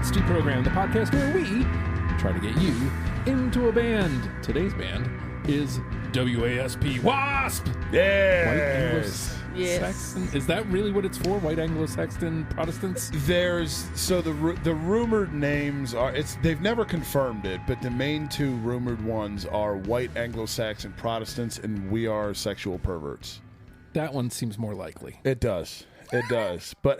W.A.S.P program, the podcast where we try to get you into a band. Today's band is W.A.S.P. W.A.S.P. Yes. Saxon. Is that really what it's for? White Anglo-Saxon Protestants? The rumored names are they've never confirmed it, but the main two rumored ones are white Anglo-Saxon Protestants and we are sexual perverts. That one seems more likely. It does. It does. But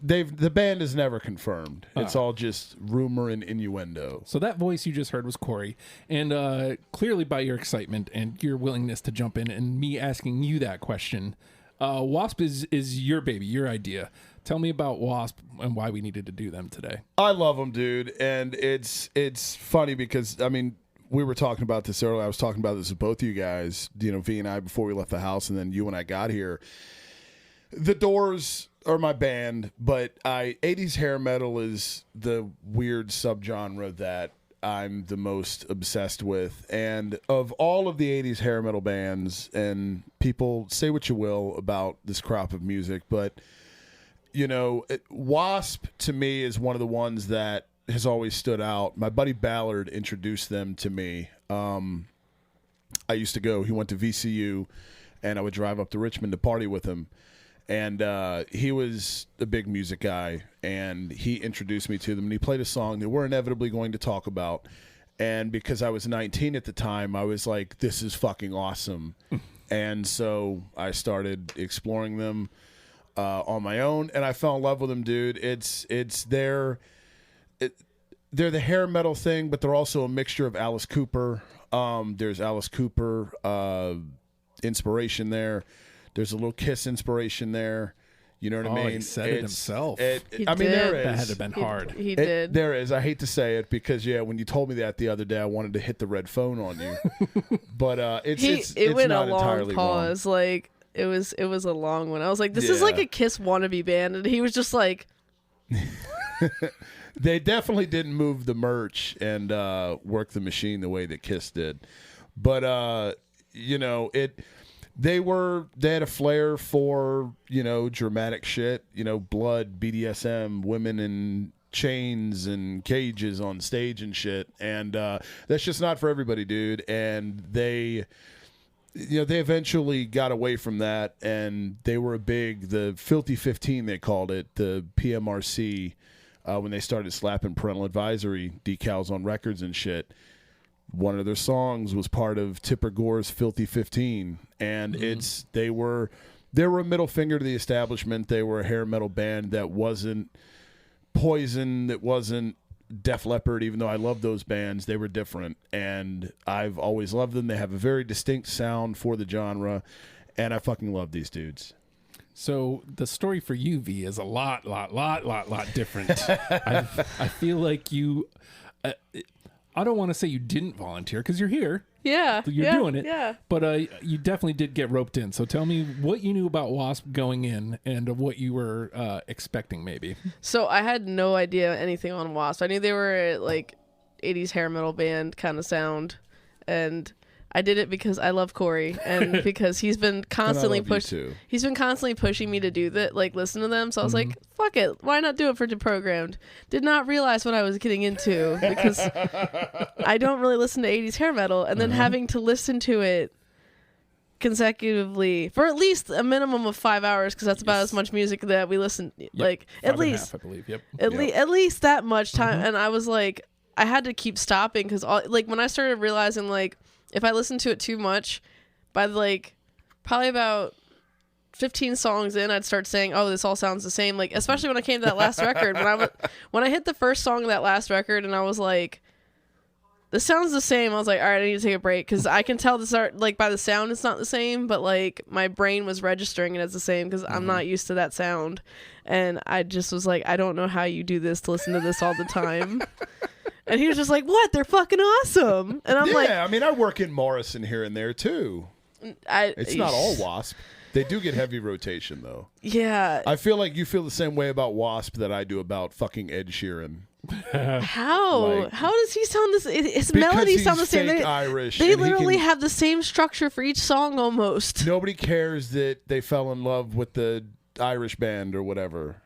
the band is never confirmed. It's all just rumor and innuendo. So that voice you just heard was Cory. And clearly by your excitement and your willingness to jump in and me asking you that question, W.A.S.P is your baby, your idea. Tell me about W.A.S.P and why we needed to do them today. I love them, dude. And it's funny because, I mean, we were talking about this earlier. I was talking about this with both of you guys, V and I, before we left the house, and then you and I got here. The Doors are my band, but 80s hair metal is the weird subgenre that I'm the most obsessed with. And of all of the 80s hair metal bands, and people say what you will about this crop of music, but, W.A.S.P to me is one of the ones that has always stood out. My buddy Ballard introduced them to me. I used to go, he went to VCU, and I would drive up to Richmond to party with him. And he was a big music guy, and he introduced me to them. And he played a song that we're inevitably going to talk about. And because I was 19 at the time, I was like, this is fucking awesome. And so I started exploring them on my own, and I fell in love with them, dude. They're the hair metal thing, but they're also a mixture of Alice Cooper. There's Alice Cooper inspiration there. There's a little Kiss inspiration there. You know what I mean? He said it himself. There is. That had to have been hard. He did. There is. I hate to say it because, when you told me that the other day, I wanted to hit the red phone on you. But it's went not a long entirely pause. wrong. Like it was a long one. I was like, this is like a Kiss wannabe band, and he was just like. They definitely didn't move the merch and work the machine the way that Kiss did. But They had a flair for, dramatic shit, blood, BDSM, women in chains and cages on stage and shit. And that's just not for everybody, dude. And they eventually got away from that, and they were the Filthy 15, they called it, the PMRC, when they started slapping parental advisory decals on records and shit. One of their songs was part of Tipper Gore's Filthy 15, and they were a middle finger to the establishment. They were a hair metal band that wasn't Poison, that wasn't Def Leppard, even though I love those bands. They were different, and I've always loved them. They have a very distinct sound for the genre, and I fucking love these dudes. So the story for you, V, is a lot different. I feel like you... I don't want to say you didn't volunteer because you're here. Yeah. You're doing it. Yeah. But you definitely did get roped in. So tell me what you knew about W.A.S.P going in and what you were expecting maybe. So I had no idea anything on W.A.S.P. I knew they were like 80s hair metal band kind of sound. And I did it because I love Cory and because he's been constantly pushing me to do that, like listen to them. So I was like, fuck it. Why not do it for Deprogrammed? Did not realize what I was getting into because I don't really listen to 80s hair metal, and then having to listen to it consecutively for at least a minimum of 5 hours, because that's about as much music that we listen, like at least, I believe. Yep. At least that much time. And I was like, I had to keep stopping because when I started realizing like, if I listened to it too much, by like probably about 15 songs in, I'd start saying, "Oh, this all sounds the same." Like, especially when I came to that last record, when I hit the first song of that last record, and I was like, "This sounds the same." I was like, "All right, I need to take a break," because I can tell by the sound it's not the same, but like my brain was registering it as the same because I'm not used to that sound, and I just was like, "I don't know how you do this to listen to this all the time." And he was just like, "What? They're fucking awesome." And I'm like, I mean, I work in Morrison here and there too. It's not all W.A.S.P. They do get heavy rotation though. Yeah. I feel like you feel the same way about W.A.S.P. that I do about fucking Ed Sheeran. How? How does he sound this? His melodies sound the same. Fake Irish. They literally have the same structure for each song almost. Nobody cares that they fell in love with the Irish band or whatever.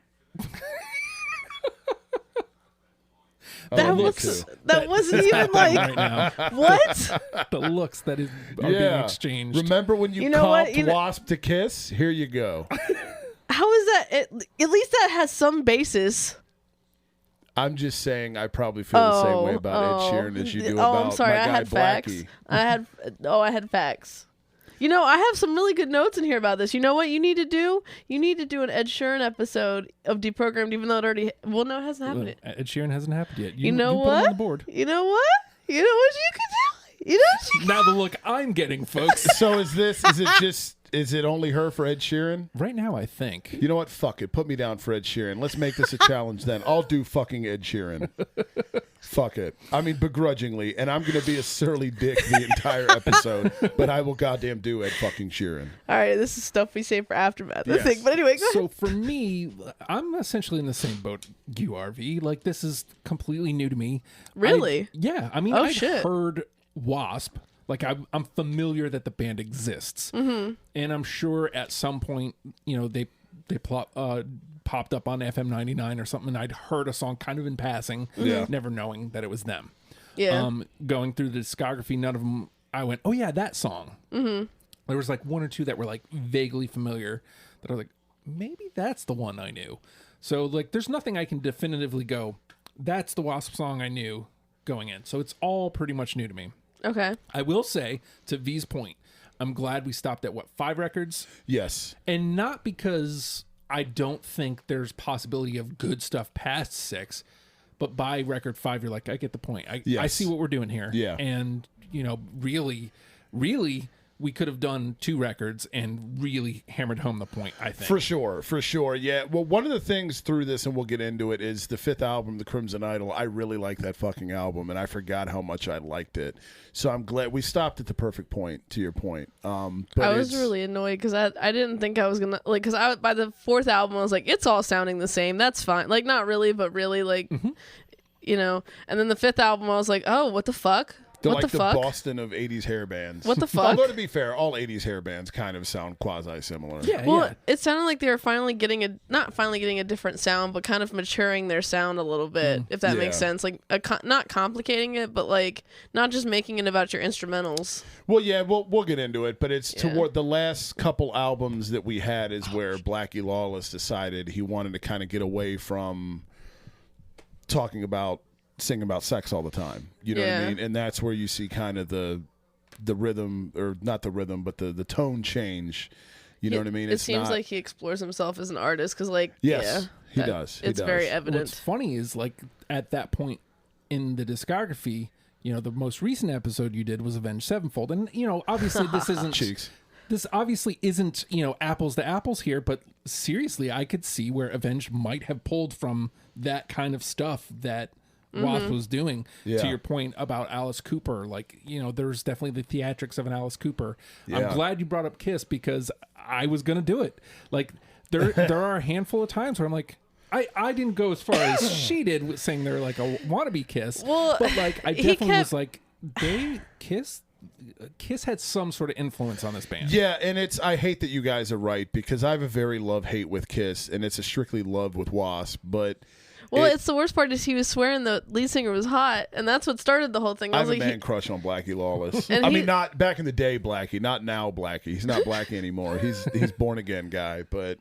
That me was too. that wasn't even like right now. what? The looks that are being exchanged. Remember when you, You know what? comped Wasp to Kiss? Here you go. How is that? At least that has some basis. I'm just saying I probably feel the same way about Ed Sheeran as you do about I'm sorry, my I guy had facts. Blackie. I had facts. You know, I have some really good notes in here about this. You know what you need to do? You need to do an Ed Sheeran episode of Deprogrammed, even though it already. Well, no, it hasn't happened yet. Ed Sheeran hasn't happened yet. You know put him what? on the board. You know what? You know what you could do? You know what you Now the look I'm getting, folks. So is it only her for Ed Sheeran? Right now, I think. You know what? Fuck it. Put me down for Ed Sheeran. Let's make this a challenge then. I'll do fucking Ed Sheeran. Fuck it. I mean, begrudgingly. And I'm going to be a surly dick the entire episode. But I will goddamn do Ed fucking Sheeran. All right, this is stuff we save for Aftermath. Yes. Thing. But anyway, go ahead. So for me, I'm essentially in the same boat you are, V. Like, this is completely new to me. Really? I mean, Oh, I'd shit. heard W.A.S.P. Like, I'm familiar that the band exists. Mm-hmm. And I'm sure at some point, you know, they popped up on FM 99 or something, and I'd heard a song kind of in passing, never knowing that it was them. Yeah. Going through the discography, none of them, I went, oh yeah, that song. Mm-hmm. There was like one or two that were like vaguely familiar that I was like, maybe that's the one I knew. So like, there's nothing I can definitively go, that's the W.A.S.P. song I knew going in. So it's all pretty much new to me. Okay. I will say, to V's point, I'm glad we stopped at 5 records? Yes. And not because I don't think there's possibility of good stuff past 6, but by record 5, you're like, I get the point. I see what we're doing here. Yeah. And, you know, really, we could have done 2 records and really hammered home the point, I think. For sure. Yeah. Well, one of the things through this, and we'll get into it, is the 5th album, The Crimson Idol. I really like that fucking album, and I forgot how much I liked it. So I'm glad we stopped at the perfect point, to your point. But I was really annoyed because I didn't think I was going to, like, because by the 4th album, I was like, it's all sounding the same. That's fine. Like, not really, but really, like, you know. And then the 5th album, I was like, oh, what the fuck? They're what like the the fuck? Boston of 80s hair bands. What the fuck? Although, to be fair, all 80s hair bands kind of sound quasi-similar. Yeah, Well, it sounded like they were finally getting not finally getting a different sound, but kind of maturing their sound a little bit, if that makes sense. Like, not complicating it, but like not just making it about your instrumentals. Well, yeah, we'll get into it, but it's toward the last couple albums that we had is where Blackie Lawless decided he wanted to kind of get away from singing about sex all the time. You know what I mean? And that's where you see kind of the rhythm, or not the rhythm, but the tone change. You know what I mean? It seems like he explores himself as an artist because, like, he does. It's very evident. What's funny is, like, at that point in the discography, you know, the most recent episode you did was Avenged Sevenfold. And, you know, obviously this isn't... Cheeks. This obviously isn't, you know, apples to apples here, but seriously, I could see where Avenged might have pulled from that kind of stuff that W.A.S.P. was doing. To your point about Alice Cooper, like, you know, there's definitely the theatrics of an Alice Cooper. I'm glad you brought up Kiss because I was gonna do it. Like, there are a handful of times where I'm like, I didn't go as far as she did with saying they're like a wannabe Kiss, but like I definitely was like, Kiss had some sort of influence on this band. Yeah, and I hate that you guys are right, because I have a very love-hate with Kiss, and it's a strictly love with W.A.S.P, but... Well, it's the worst part is he was swearing the lead singer was hot, and that's what started the whole thing. I have a man crush on Blackie Lawless. And I mean, not back in the day Blackie, not now Blackie. He's not Blackie anymore. He's born again guy, but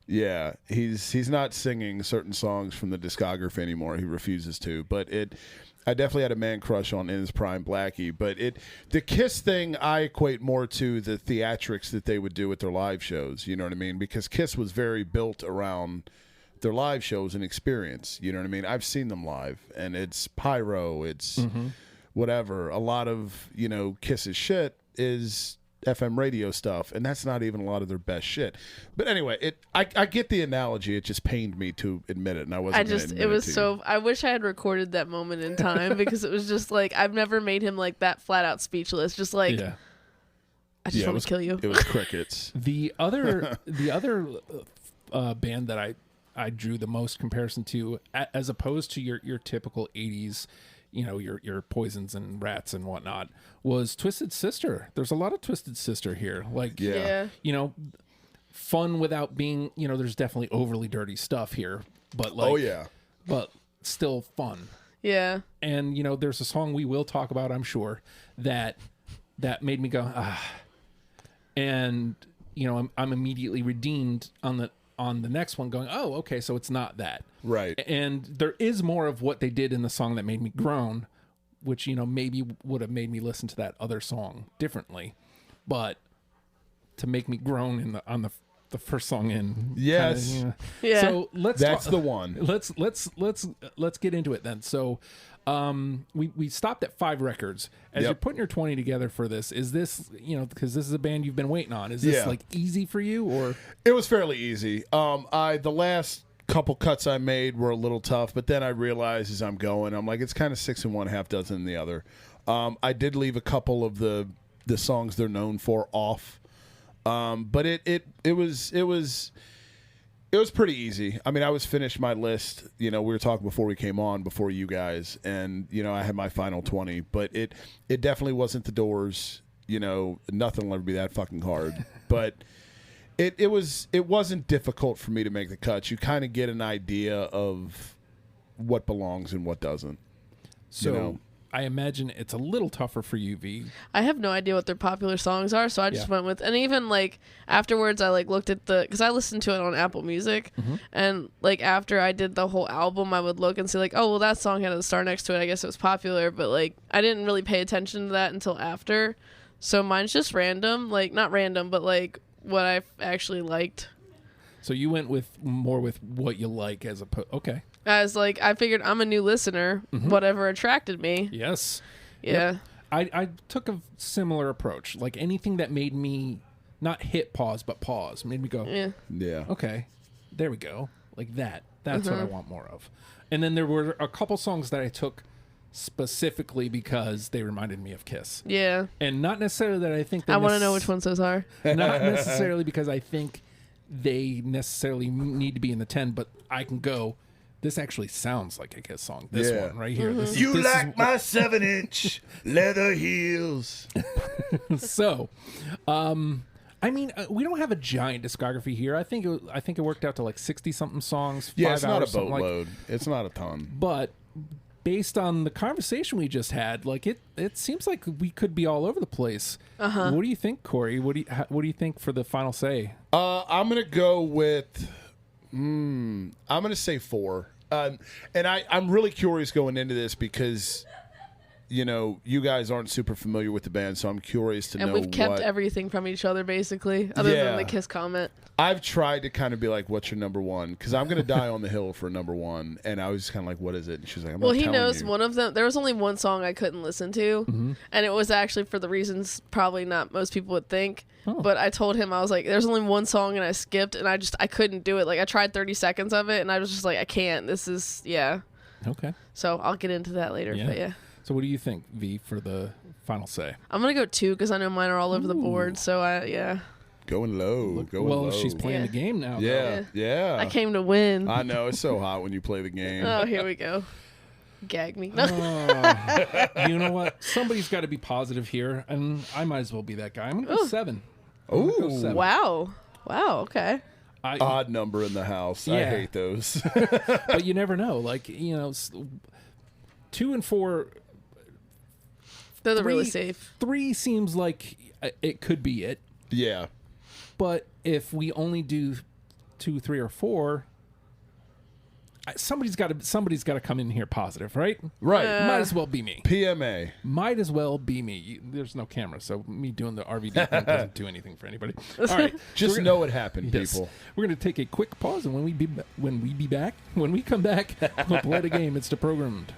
yeah, he's not singing certain songs from the discography anymore. He refuses to. But I definitely had a man crush on in his prime Blackie. But the Kiss thing I equate more to the theatrics that they would do at their live shows. You know what I mean? Because Kiss was very built around their live shows and experience. You know what I mean? I've seen them live, and it's pyro, it's whatever. A lot of, you know, Kiss's shit is FM radio stuff, and that's not even a lot of their best shit. But anyway, I get the analogy. It just pained me to admit it, and I wasn't gonna admit it to you. I wish I had recorded that moment in time because it was just like, I've never made him like that flat out speechless. Just like, I just want to kill you. It was crickets. The other band that I drew the most comparison to, as opposed to your typical 80s, you know, your Poisons and Rats and whatnot, was Twisted Sister. There's a lot of Twisted Sister here. Like, you know, fun without being, you know, there's definitely overly dirty stuff here, but like, but still fun. Yeah. And, there's a song we will talk about, I'm sure, that made me go, ah. And, I'm immediately redeemed on the next one going, oh, okay, so it's not that. Right. And there is more of what they did in the song that made me groan, which, maybe would have made me listen to that other song differently. But to make me groan on the first song in. Yes. Kinda, Yeah. So That's the one. Let's get into it then. So we stopped at 5 records. As you're putting your 20 together for this, is this, because this is a band you've been waiting on, is this like easy for you, or? It was fairly easy. The last couple cuts I made were a little tough, but then I realized as I'm going, I'm like, it's kind of 6 in one, half dozen in the other. I did leave a couple of the songs they're known for off. But it was pretty easy. I mean, I was finished my list. We were talking before we came on, before you guys, and I had my final 20. But it definitely wasn't the Doors. Nothing will ever be that fucking hard. But it wasn't difficult for me to make the cuts. You kind of get an idea of what belongs and what doesn't. So. I imagine it's a little tougher for you, V. I have no idea what their popular songs are, so I just went with, and even like afterwards I like looked at because I listened to it on Apple Music, and like after I did the whole album, I would look and see like, oh well, that song had a star next to it, I guess it was popular, but like I didn't really pay attention to that until after, so mine's just random, like not random, but like what I actually liked. So you went with what you like as okay. As like I figured I'm a new listener, whatever attracted me. Yes. Yeah. Yep. I took a similar approach. Like anything that made me not hit pause, but pause, made me go, yeah. Okay, there we go. Like that. That's what I want more of. And then there were a couple songs that I took specifically because they reminded me of Kiss. Yeah. And not necessarily that I think I want to know which ones those are. Not necessarily because I think they necessarily need to be in the 10, but I can go, this actually sounds like a Kiss song. This one right here. This my 7-inch leather heels. So, I mean, we don't have a giant discography here. I think it worked out to like 60-something songs. Yeah, it's not a boatload. It's not a ton. But based on the conversation we just had, like it seems like we could be all over the place. What do you think, Cory? What do you think for the final say? I'm gonna go with. I'm gonna say 4. And I'm really curious going into this because, you guys aren't super familiar with the band, so I'm curious to know. And we've kept everything from each other, basically, other than the Kiss comment. I've tried to kind of be like, what's your number one? Because I'm going to die on the hill for number one. And I was just kind of like, what is it? And she's like, I'm not telling you. Well, he knows one of them. There was only one song I couldn't listen to. And it was actually for the reasons probably not most people would think. Oh. But I told him, I was like, there's only one song and I skipped. And I couldn't do it. Like, I tried 30 seconds of it. And I was just like, I can't. This is, Okay. So I'll get into that later. Yeah. But yeah. So what do you think, V, for the final say? I'm going to go 2 because I know mine are all over the board. So Going low. Well, she's playing the game now. Yeah. I came to win. I know. It's so hot when you play the game. Oh, here we go. Gag me. You know what? Somebody's got to be positive here, and I might as well be that guy. I'm going to go 7. Ooh. Wow. Okay. Odd number in the house. I hate those. But you never know. Like, 2 and 4... They're really safe. 3 seems like it could be it. Yeah. But if we only do 2, 3, or 4, somebody's got to come in here positive, right? Right. Might as well be me. PMA. Might as well be me. There's no camera, so me doing the RVD thing doesn't do anything for anybody. All right, just know it happened, people. We're gonna take a quick pause, and when we come back, we'll play the game. It's deprogrammed.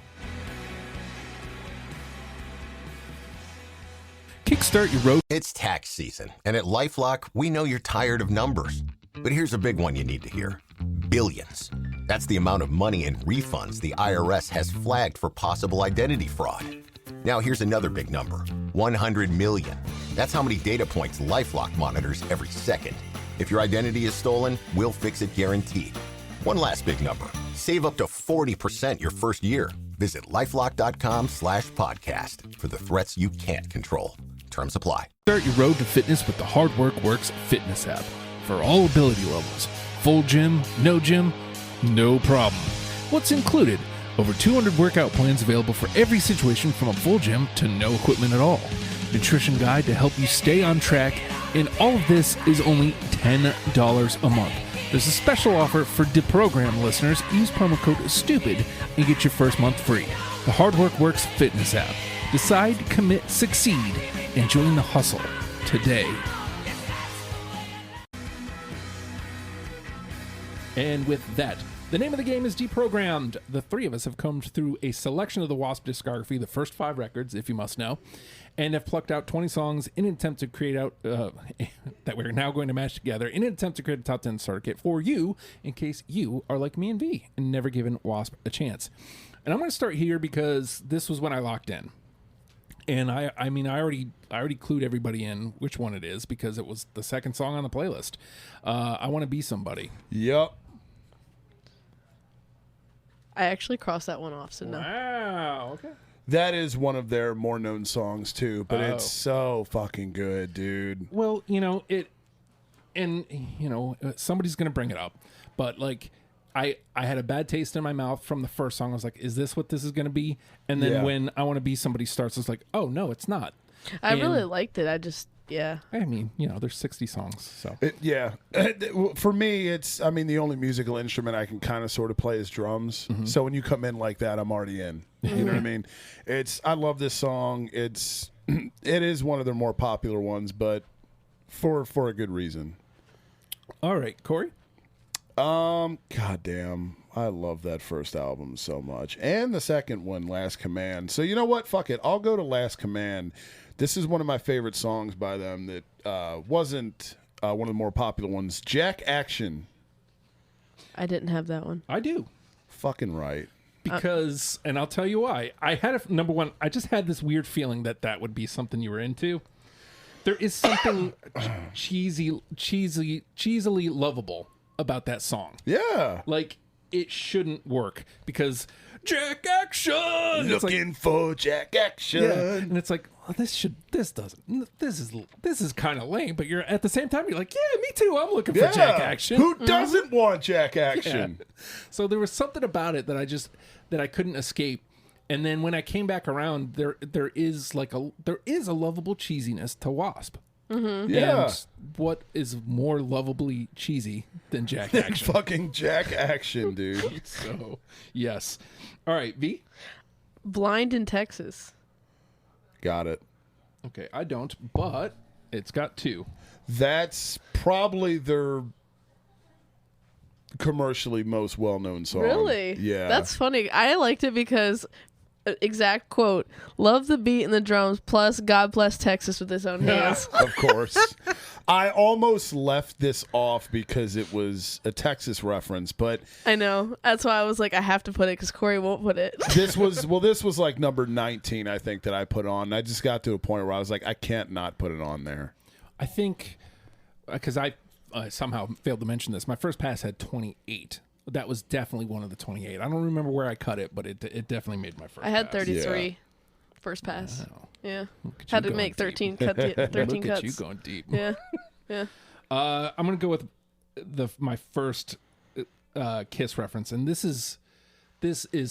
Kickstart your road. It's tax season, and at LifeLock, we know you're tired of numbers. But here's a big one you need to hear. Billions. That's the amount of money in refunds the IRS has flagged for possible identity fraud. Now here's another big number. 100 million. That's how many data points LifeLock monitors every second. If your identity is stolen, we'll fix it guaranteed. One last big number. Save up to 40% your first year. Visit LifeLock.com/podcast for the threats you can't control. Terms apply. Start your road to fitness with the Hard Work Works fitness app. For all ability levels. Full gym, no problem. What's included? Over 200 workout plans available for every situation from a full gym to no equipment at all. Nutrition guide to help you stay on track, and all of this is only $10 a month. There's a special offer for Deprogram listeners. Use promo code STUPID and get your first month free. The Hard Work Works fitness app. Decide, commit, succeed, and join the hustle today. And with that, the name of the game is Deprogrammed. The three of us have combed through a selection of the W.A.S.P discography, the first 5 records, if you must know, and have plucked out 20 songs in an attempt to create out that we're now going to match together in an attempt to create a top 10 starter kit for you, in case you are like me and V and never given W.A.S.P a chance. And I'm going to start here because this was when I locked in. And I already clued everybody in which one it is because it was the second song on the playlist. I Want to Be Somebody. Yep. I actually crossed that one off, so no. Wow. Okay. That is one of their more known songs too, but it's so fucking good, dude. Well, somebody's gonna bring it up, but like, I had a bad taste in my mouth from the first song. I was like, is this what this is gonna be? And then when I Want to Be Somebody starts, it's like, oh no, it's not. I really liked it. I mean, there's 60 songs, so. For me, it's, the only musical instrument I can kind of sort of play is drums. Mm-hmm. So when you come in like that, I'm already in. You know what I mean? I love this song. It is one of their more popular ones, but for a good reason. All right, Cory? Goddamn. I love that first album so much. And the second one, Last Command. So you know what? Fuck it. I'll go to Last Command. This is one of my favorite songs by them that wasn't one of the more popular ones. Jack Action. I didn't have that one. I do. Fucking right. Because, and I'll tell you why. I had number one, I just had this weird feeling that would be something you were into. There is something cheesily lovable about that song. Yeah. Like, it shouldn't work because Jack Action. Looking for Jack Action. Yeah. And it's like, well, this is kind of lame, but you're at the same time you're like, yeah, me too. I'm looking for Jack Action. Who doesn't want Jack Action? Yeah. So there was something about it that I couldn't escape. And then when I came back around, there is a lovable cheesiness to W.A.S.P. Mm-hmm. Yeah. And what is more lovably cheesy than Jack Action? Fucking Jack Action, dude. So, yes. All right, V? Blind in Texas. Got it. Okay, I don't, but it's got 2. That's probably their commercially most well-known song. Really? Yeah. That's funny. I liked it because, exact quote, love the beat and the drums, plus God bless Texas with his own hands. Of course. I almost left this off because it was a Texas reference, but I know. That's why I was like, I have to put it because Cory won't put it. this was like number 19, I think, that I put on. I just got to a point where I was like, I can't not put it on there. I think, because I somehow failed to mention this, my first pass had 28. That was definitely one of the 28. I don't remember where I cut it, but it definitely made my first I had pass. 33 first pass. Wow. Yeah. Had to make 13 cuts. 13 Look cuts. at you going deep. Yeah. Yeah. I'm going to go with my first Kiss reference. And this is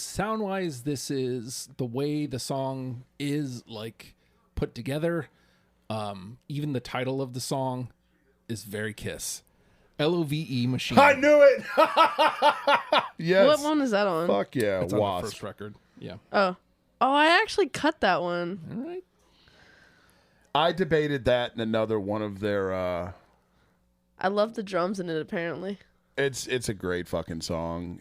sound-wise, this is the way the song is like put together. Even the title of the song is very Kiss. LOVE Machine. I knew it. Yes. What one is that on? Fuck yeah, It's on W.A.S.P. the first record. Yeah. Oh, I actually cut that one. All right. I debated that in another one of their. I love the drums in it. Apparently, it's a great fucking song.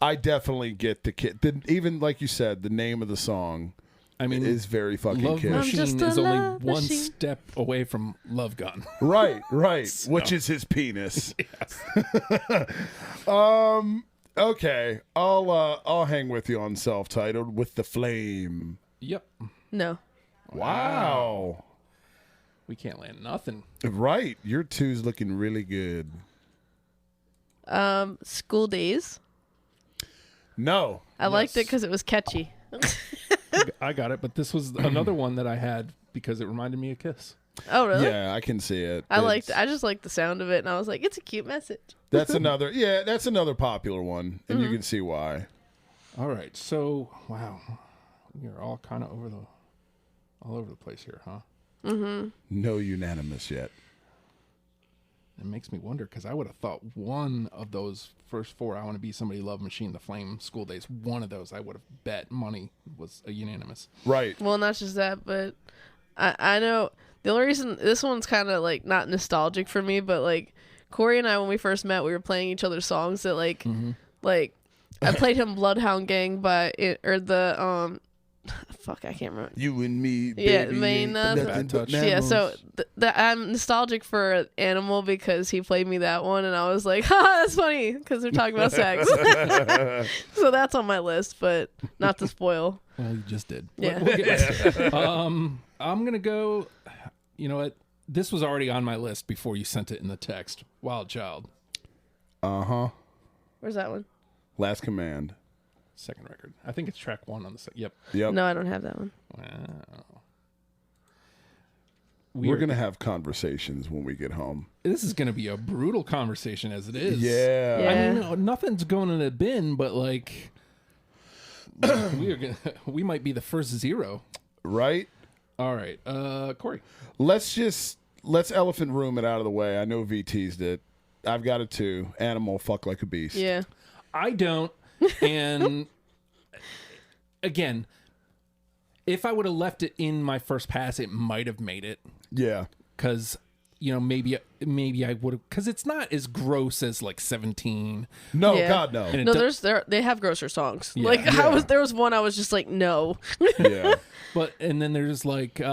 I definitely get the kid. Even like you said, the name of the song. I mean, is very fucking Love Kiss. Machine is only one step away from Love Gun. Right. So. Which is his penis. Okay, I'll hang with you on self-titled With the Flame. Yep. no. Wow. We can't land nothing. Right, your two's looking really good. School Days. No, I liked it because it was catchy. I got it, but this was another one that I had because it reminded me of Kiss. Oh, really? Yeah, I can see it. I just liked the sound of it, and I was like, it's a cute message. That's another popular one, and you can see why. All right. So, wow. You're all kind of all over the place here, huh? Mm-hmm. No unanimous yet. It makes me wonder because I would have thought one of those first four, I Want to Be Somebody, Love Machine, The Flame, School Days, one of those I would have bet money was a unanimous. Right. Well, not just that, but I know the only reason this one's kind of like not nostalgic for me, but like Cory and I, when we first met, we were playing each other's songs that like I played him Bloodhound Gang fuck, I can't remember. You and me, baby. Yeah, main, nothing but yeah, so I'm nostalgic for Animal because he played me that one, and I was like, ha, that's funny because they're talking about sex. So that's on my list, but not to spoil. Well, you just did. Yeah. We'll get I'm going to go, you know what? This was already on my list before you sent it in the text. Wild Child. Uh-huh. Where's that one? Last Command. Second record. I think it's track 1 on the Yep. No, I don't have that one. Wow. We're going to have conversations when we get home. This is going to be a brutal conversation as it is. Yeah. Yeah. I mean, no, nothing's going in a bin, but like we might be the first zero. Right? All right. Cory. Let's elephant room it out of the way. I know V teased it. I've got it too. Animal, Fuck Like a Beast. Yeah. I don't. And again, if I would have left it in my first pass, it might have made it. Yeah. Because, you know, maybe I would have, because it's not as gross as like 17. No, Yeah. God, no. And it No, do- they have grosser songs. Yeah. Like Yeah. there was one I was just like, no. Yeah. But, and then there's like, you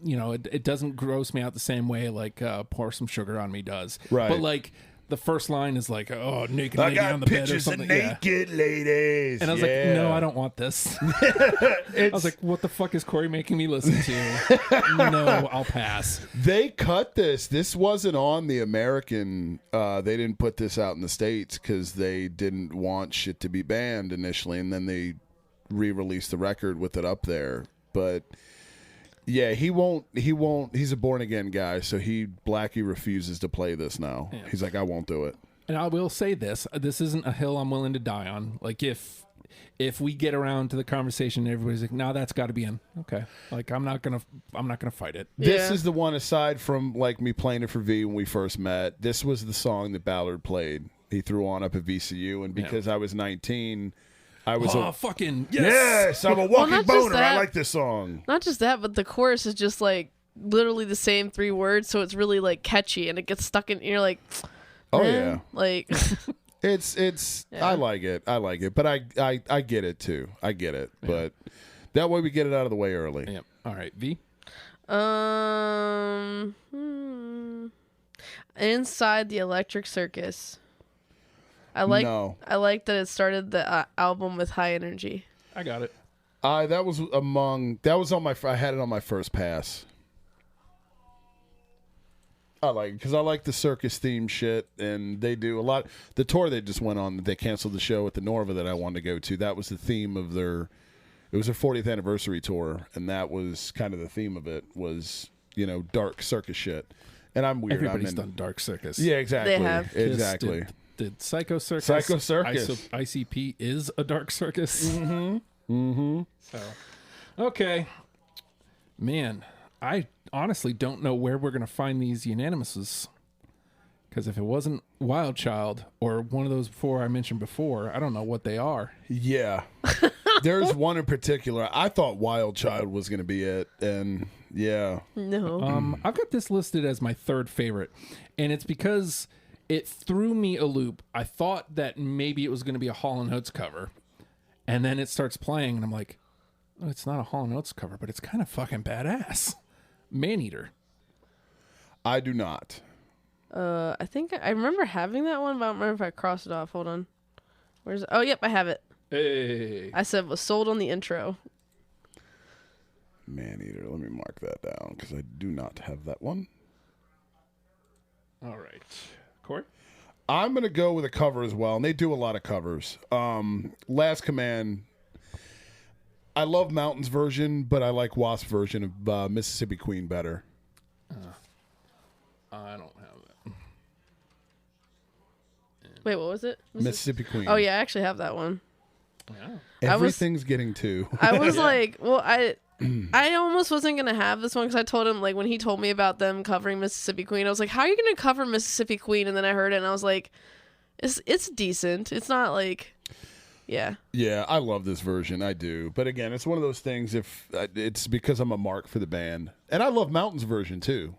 know, it doesn't gross me out the same way like Pour Some Sugar on Me does. Right. But like, the first line is like, oh, naked I lady on got the bed or pictures of something. Yeah. naked ladies. And I was like, no, I don't want this. I was like, what the fuck is Cory making me listen to? No, I'll pass. They cut this. This wasn't on the American. They didn't put this out in the States because they didn't want shit to be banned initially, and then they re-released the record with it up there. But yeah, he won't. He's a born again guy, so Blackie refuses to play this now. Yeah. He's like, I won't do it. And I will say this: this isn't a hill I'm willing to die on. Like if we get around to the conversation, and everybody's like, "No, that's got to be in." Okay, like I'm not gonna fight it. This is the one, aside from like me playing it for V when we first met. This was the song that Ballard played. He threw on up at VCU, and because I was 19. I was fucking yes! I'm a walking boner. That, I like this song. Not just that, but the chorus is just like literally the same 3 words, so it's really like catchy, and it gets stuck in. You're like, oh yeah, like it's. Yeah. I like it, but I get it too. I get it, but that way we get it out of the way early. Yep. All right, V. Inside the Electric Circus. I like that it started the album with high energy. I got it. That was on my. I had it on my first pass. I like it because I like the circus theme shit, and they do a lot. The tour they just went on, they canceled the show at the Norva that I wanted to go to. That was the theme of their. It was their 40th anniversary tour, and that was kind of the theme of it. Was dark circus shit, and I'm weird. Everybody's done dark circus. Yeah, exactly. They have. Exactly. Did Psycho Circus. Psycho Circus. ICP is a dark circus. Mm-hmm. Mm-hmm. So, okay. Man, I honestly don't know where we're going to find these unanimouses. Because if it wasn't Wild Child or one of those 4 I mentioned before, I don't know what they are. Yeah. There's one in particular. I thought Wild Child was going to be it. And yeah. No. I've got this listed as my 3rd favorite. And it's because it threw me a loop. I thought that maybe it was going to be a Hall & Oates cover. And then it starts playing, and I'm like, oh, it's not a Hall & Oates cover, but it's kind of fucking badass. Maneater. I do not. I think I remember having that one, but I don't remember if I crossed it off. Hold on. Where's it? Oh, yep, I have it. Hey. I said was sold on the intro. Maneater. Let me mark that down, because I do not have that one. All right. Cory? I'm going to go with a cover as well, and they do a lot of covers. Last Command, I love Mountain's version, but I like W.A.S.P version of Mississippi Queen better. I don't have that. Wait, what was it? Mississippi Queen. Oh, yeah, I actually have that one. Yeah. Everything's getting 2. I was like, well, I almost wasn't gonna have this one because I told him, like, when he told me about them covering Mississippi Queen, I was like, how are you gonna cover Mississippi Queen? And then I heard it and I was like, it's decent. It's not like, yeah. Yeah, I love this version. I do. But again, it's one of those things. If it's because I'm a mark for the band, and I love Mountain's version too.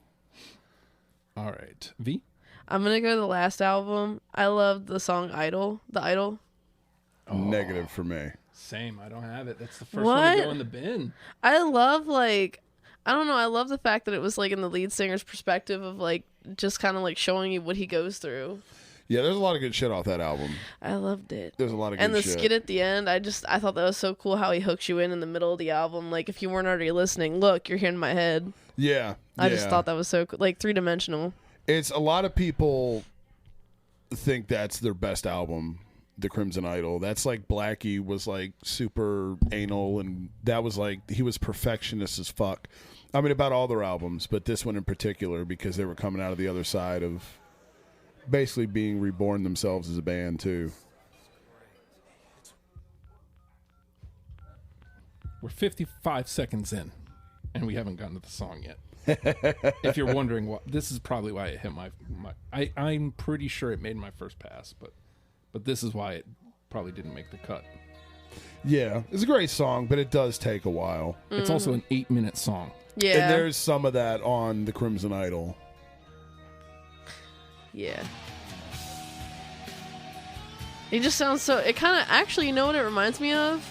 All right, V. I'm gonna go to the last album. I love the song "Idol." The Idol. Negative for me. Same. I don't have it. That's the first one to go in the bin. I love, like, I don't know. I love the fact that it was like in the lead singer's perspective of like just kind of like showing you what he goes through. Yeah, there's a lot of good shit off that album. I loved it. There's a lot of good and the shit. skit at the end, I thought that was so cool how he hooks you in the middle of the album. Like, if you weren't already listening, look, you're hearing my head. Yeah. I just thought that was so cool. Like, 3-dimensional. It's a lot of people think that's their best album, The Crimson Idol. That's like Blackie was like super anal, and that was like he was perfectionist as fuck. I mean, about all their albums, but this one in particular because they were coming out of the other side of basically being reborn themselves as a band too. We're 55 seconds in, and we haven't gotten to the song yet. If you're wondering, this is probably why it hit my I'm pretty sure it made my first pass, but this is why it probably didn't make the cut. Yeah, it's a great song, but it does take a while. It's also an 8-minute song. Yeah. And there's some of that on The Crimson Idol. Yeah. It just sounds so... It kind of... Actually, you know what it reminds me of?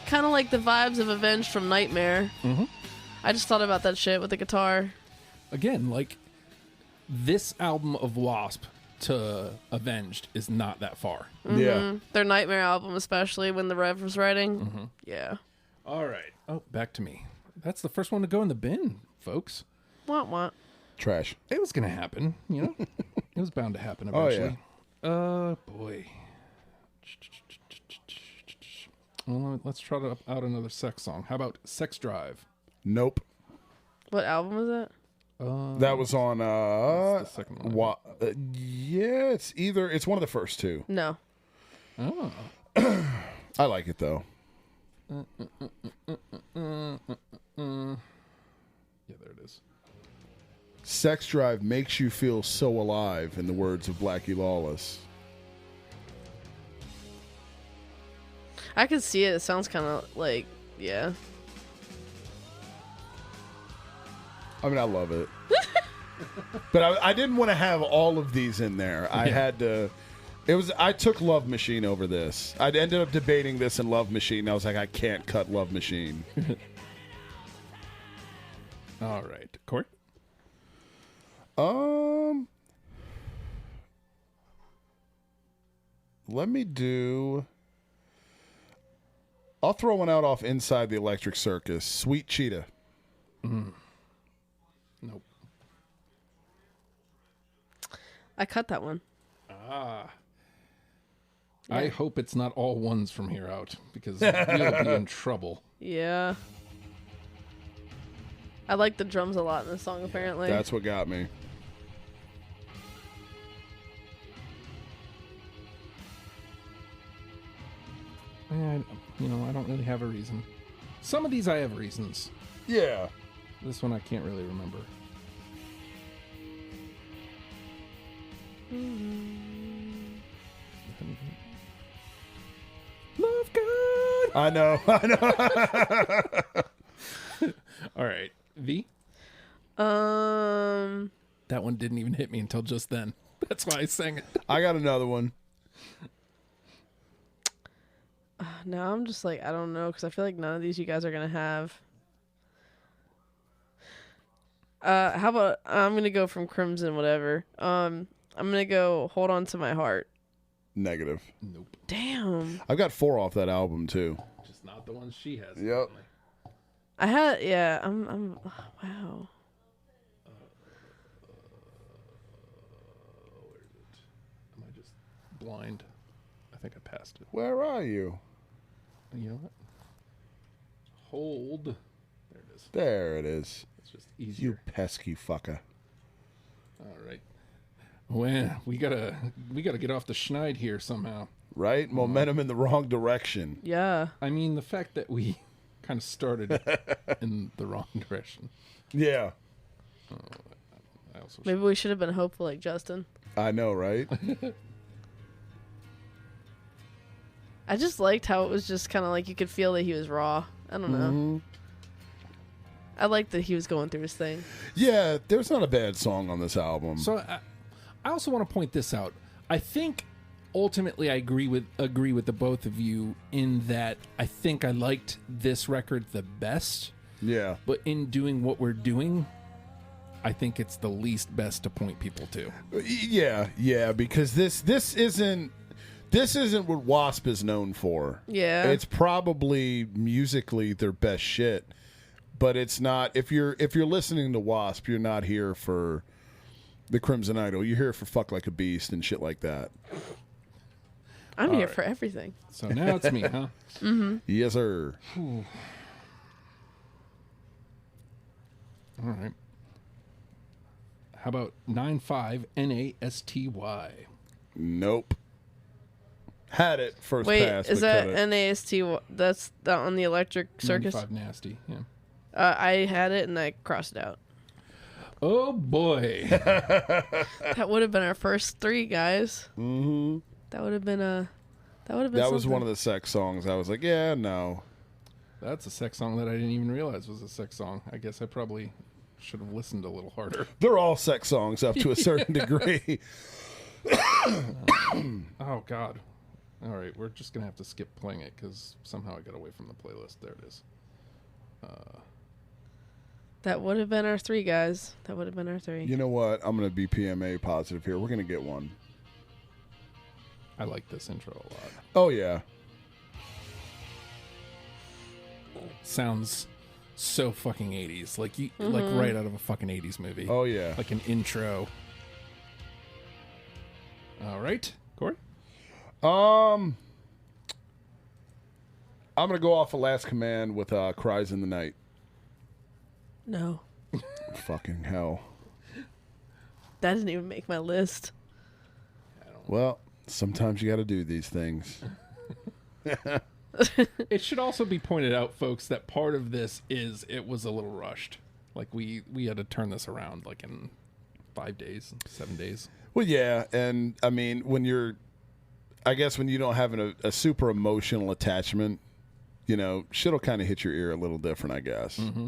Kind of like the vibes of Avenged from Nightmare. Mm-hmm. I just thought about that shit with the guitar. Again, like, this album of W.A.S.P. to Avenged is not that far. Mm-hmm. Yeah. Their Nightmare album, especially when the Rev was writing. Mm-hmm. Yeah. All right. Oh, back to me. That's the first one to go in the bin, folks. What? Trash. It was going to happen, you know? It was bound to happen Oh, eventually. Boy. Well, let's try out another sex song. How about Sex Drive? Nope. What album was that? That was on That's the second one. Yeah, it's one of the first two. No. Oh. I like it though. Yeah, there it is. Sex Drive makes you feel so alive, in the words of Blackie Lawless. I could see it. It sounds kind of like, yeah. I mean, I love it. But I didn't want to have all of these in there. I had to... I took Love Machine over this. I ended up debating this and Love Machine. I was like, I can't cut Love Machine. All right. Cory? Let me do... I'll throw one out off Inside the Electric Circus. Sweet Cheetah. Nope. I cut that one. Ah. I hope it's not all ones from here out, because we'll be in trouble. Yeah. I like the drums a lot in this song, apparently. That's what got me. And, I don't really have a reason. Some of these I have reasons. Yeah. This one I can't really remember. Love God. I know. All right, V. Um. That one didn't even hit me until just then. That's why I sang it. I got another one. No, I'm just like, I don't know, because I feel like none of these you guys are gonna have. How about I'm gonna go from Crimson, whatever. I'm gonna go Hold On to My Heart. Negative. Nope. Damn. I've got 4 off that album too. Just not the ones she has. Yep. I had, yeah. I'm. Wow. Where is it? Am I just blind? I think I passed it. Where are you? You know what? Hold. There it is. There it is. It's just easier. You pesky fucker. All right. Well, we gotta get off the schneid here somehow. right? Momentum in the wrong direction. Yeah. I mean, the fact that we kind of started in the wrong direction. Yeah. I also Maybe we should have been hopeful like Justin. I know, right? I just liked how it was just kind of like you could feel that he was raw. I don't know. I liked that he was going through his thing. Yeah, there's not a bad song on this album. So I also want to point this out. I think ultimately I agree with the both of you in that I think I liked this record the best. Yeah. But in doing what we're doing, I think it's the least best to point people to. Yeah, because this isn't what W.A.S.P is known for. Yeah. It's probably musically their best shit. But it's not, if you're listening to W.A.S.P, you're not here for the Crimson Idol. You're here for Fuck Like a Beast and shit like that. I'm here for everything. So now it's me, huh? Yes, sir. All right. How about 9.5 NASTY? Nope. Had it first Wait, pass. is but that cut it. NAST? That's on the Electric Circus? 95 Nasty, yeah. I had it and I crossed it out. Oh, boy. That would have been our first 3, guys. Mm-hmm. That would have been That was one of the sex songs. I was like, yeah, no. That's a sex song that I didn't even realize was a sex song. I guess I probably should have listened a little harder. They're all sex songs up to a certain degree. Oh, God. All right, we're just going to have to skip playing it because somehow I got away from the playlist. There it is. That would have been our 3, guys. That would have been our 3. You know what? I'm going to be PMA positive here. We're going to get one. I like this intro a lot. Oh, yeah. Sounds so fucking 80s. Like like right out of a fucking 80s movie. Oh, yeah. Like an intro. All right, Cory? I'm going to go off of Last Command with Cries in the Night. No. Fucking hell. That didn't even make my list. Well, sometimes you got to do these things. It should also be pointed out, folks, that part of this is it was a little rushed. Like we had to turn this around like in 5 days, 7 days. Well, yeah, and I mean, when you don't have a super emotional attachment, you know, shit'll kind of hit your ear a little different, I guess. Mm-hmm.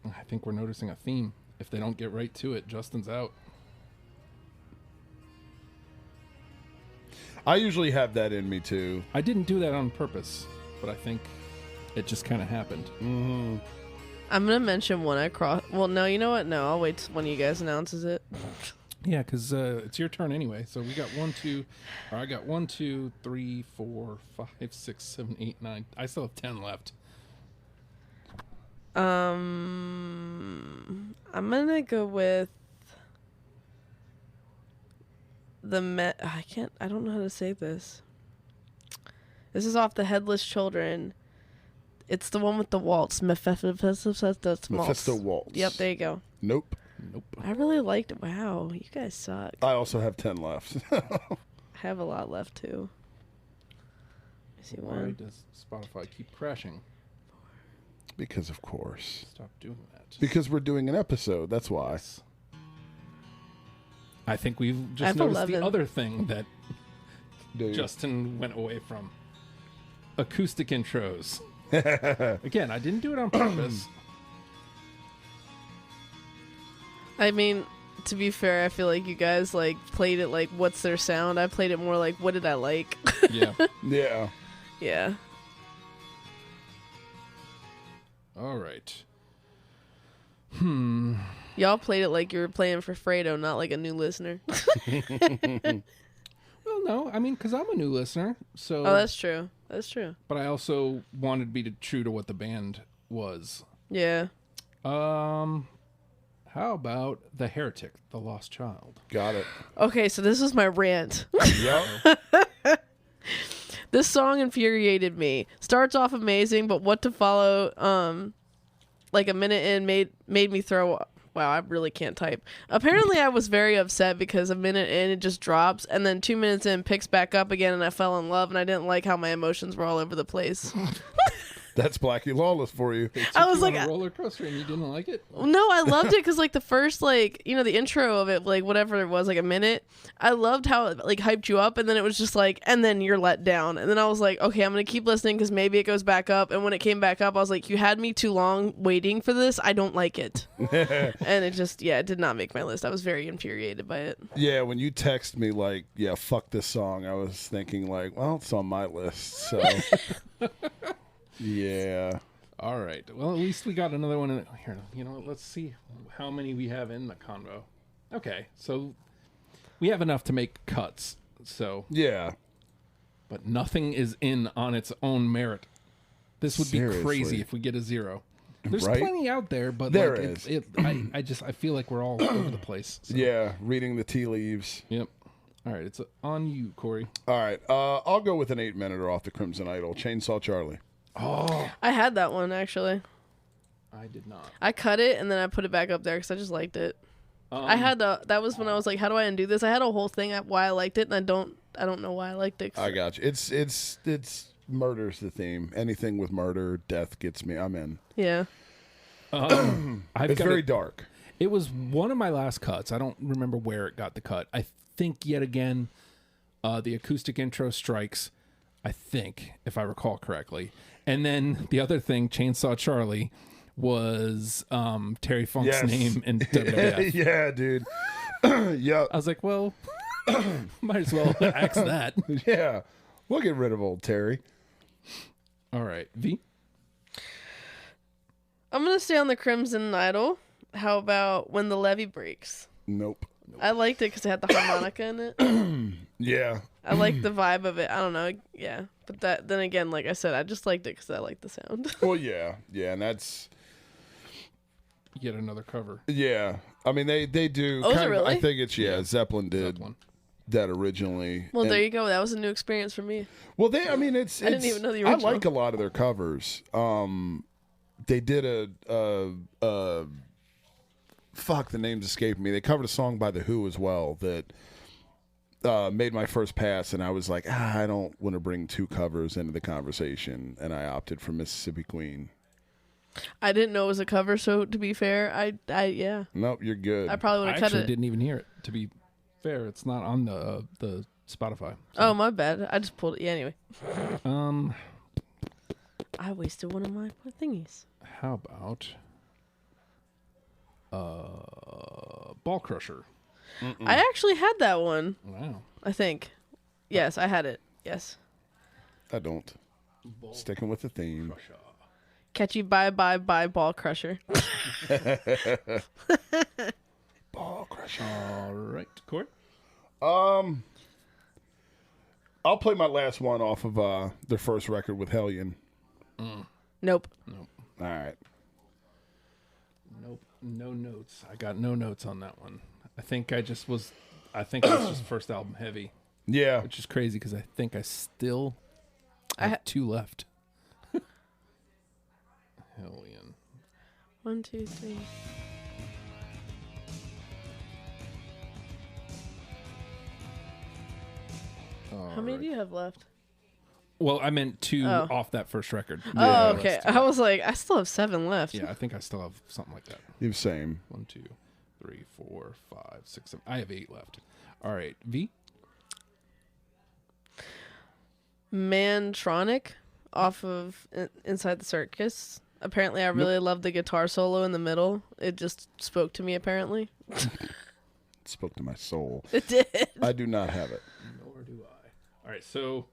I think we're noticing a theme. If they don't get right to it, Justin's out. I usually have that in me, too. I didn't do that on purpose, but I think it just kind of happened. Mm-hmm. I'm going to mention one I crossed. Well, no, you know what? No, I'll wait till one of you guys announces it. Yeah, because it's your turn anyway. So we got 1, 2, or I got 1, 2, 3, 4, 5, 6, 7, 8, 9. I still have 10 left. I'm gonna go with I don't know how to say this. This is off the Headless Children. It's the one with the waltz. Mephisto Waltz. Yep, there you go. Nope. I really liked it. Wow, you guys suck. I also have 10 left. I have a lot left too. Let me see Why one. does Spotify keep crashing? Because, of course. Stop doing that. Because we're doing an episode. That's why. I think we've I just have noticed 11. the other thing that Do you? Justin went away from. Acoustic intros. Again, I didn't do it on purpose. I mean, to be fair, I feel like you guys like played it like what's their sound. I played it more like what did I like. Yeah. Yeah. Yeah. All right. Y'all played it like you were playing for Fredo, not like a new listener. Well, no, I mean, because I'm a new listener, so. Oh, that's true. That's true. But I also wanted to be true to what the band was. Yeah. How about The Heretic, The Lost Child? Got it. Okay, so this is my rant. Yep. This song infuriated me. Starts off amazing, but what to follow, like a minute in, made me throw up. Wow, I really can't type. Apparently, I was very upset because a minute in, it just drops, and then 2 minutes in, picks back up again, and I fell in love, and I didn't like how my emotions were all over the place. That's Blackie Lawless for you. I was like, on a roller coaster and you didn't like it? no, I loved it because like the first the intro of it, like whatever it was, like a minute. I loved how it like hyped you up, and then it was just like, and then you're let down, and then I was like, okay, I'm gonna keep listening because maybe it goes back up. And when it came back up, I was like, you had me too long waiting for this. I don't like it, and it just it did not make my list. I was very infuriated by it. Yeah, when you text me like, yeah, fuck this song, I was thinking like, well, it's on my list, so. Yeah. All right. Well, at least we got another one in here. You know, let's see how many we have in the convo. Okay, so we have enough to make cuts. So Yeah. but nothing is in on its own merit. This would be Seriously. crazy if we get a 0. There's Right? plenty out there, but There like, is. I feel like we're all over the place. So. Yeah, reading the tea leaves. Yep. All right, it's on you, Corey. All right, I'll go with an 8-minute off the Crimson Idol, Chainsaw Charlie. Oh, I had that one actually. I did not. I cut it and then I put it back up there because I just liked it. I had that was when I was like, how do I undo this? I had a whole thing at why I liked it, and I don't know why I liked it. I got you. It's murder's the theme. Anything with murder, death gets me. I'm in. Yeah. It's very dark. It was one of my last cuts. I don't remember where it got the cut. I think yet again, the acoustic intro strikes. I think, if I recall correctly. And then the other thing, Chainsaw Charlie, was Terry Funk's name in WWF. Yeah, dude. Yeah. I was like, well, might as well axe that. Yeah. We'll get rid of old Terry. All right, V. I'm gonna stay on the Crimson Idol. How about When the Levee Breaks? Nope. I liked it because it had the harmonica in it. Yeah. I liked the vibe of it. I don't know. Yeah. But then again, like I said, I just liked it because I liked the sound. Well, yeah. Yeah, and that's... Yet another cover. Yeah. I mean, they do... Oh, is it really? I think it's, Zeppelin did that originally. Well, And- there you go. That was a new experience for me. Well, I mean, it's... I didn't even know the I original. like a lot of their covers. They did fuck, the name's escaping me. They covered a song by The Who as well that made my first pass, and I was like, I don't want to bring 2 covers into the conversation, and I opted for Mississippi Queen. I didn't know it was a cover, so to be fair, yeah. Nope, you're good. I probably would I have cut actually it. didn't even hear it. To be fair, it's not on the Spotify. Oh, my bad. I just pulled it. Yeah, anyway. Um, I wasted one of my thingies. how about Ball Crusher? I actually had that one, Wow. I think. Yes, I had it. Yes. I don't. Sticking with the theme. Catchy Bye Bye Bye Ball Crusher. Ball Crusher. All right, Corey. I'll play my last one off of their first record with Hellion. Nope. Nope. All right. Nope. No notes. I got no notes on that one. I think it was just first album heavy, Yeah. which is crazy because I think I still I have 2 left. Hellion. 1, 2, 3. How many do you have left? Well, I meant 2 Oh. off that first record. Oh, okay. I was like, I still have 7 left. Yeah, I think I still have something like that. You same. 1, 2, 3, 4, 5, 6, 7. I have 8 left. All right, V. Mantronic off of Inside the Circus. Apparently, I really love the guitar solo in the middle. It just spoke to me, apparently. It spoke to my soul. It did. I do not have it. Nor do I. All right, so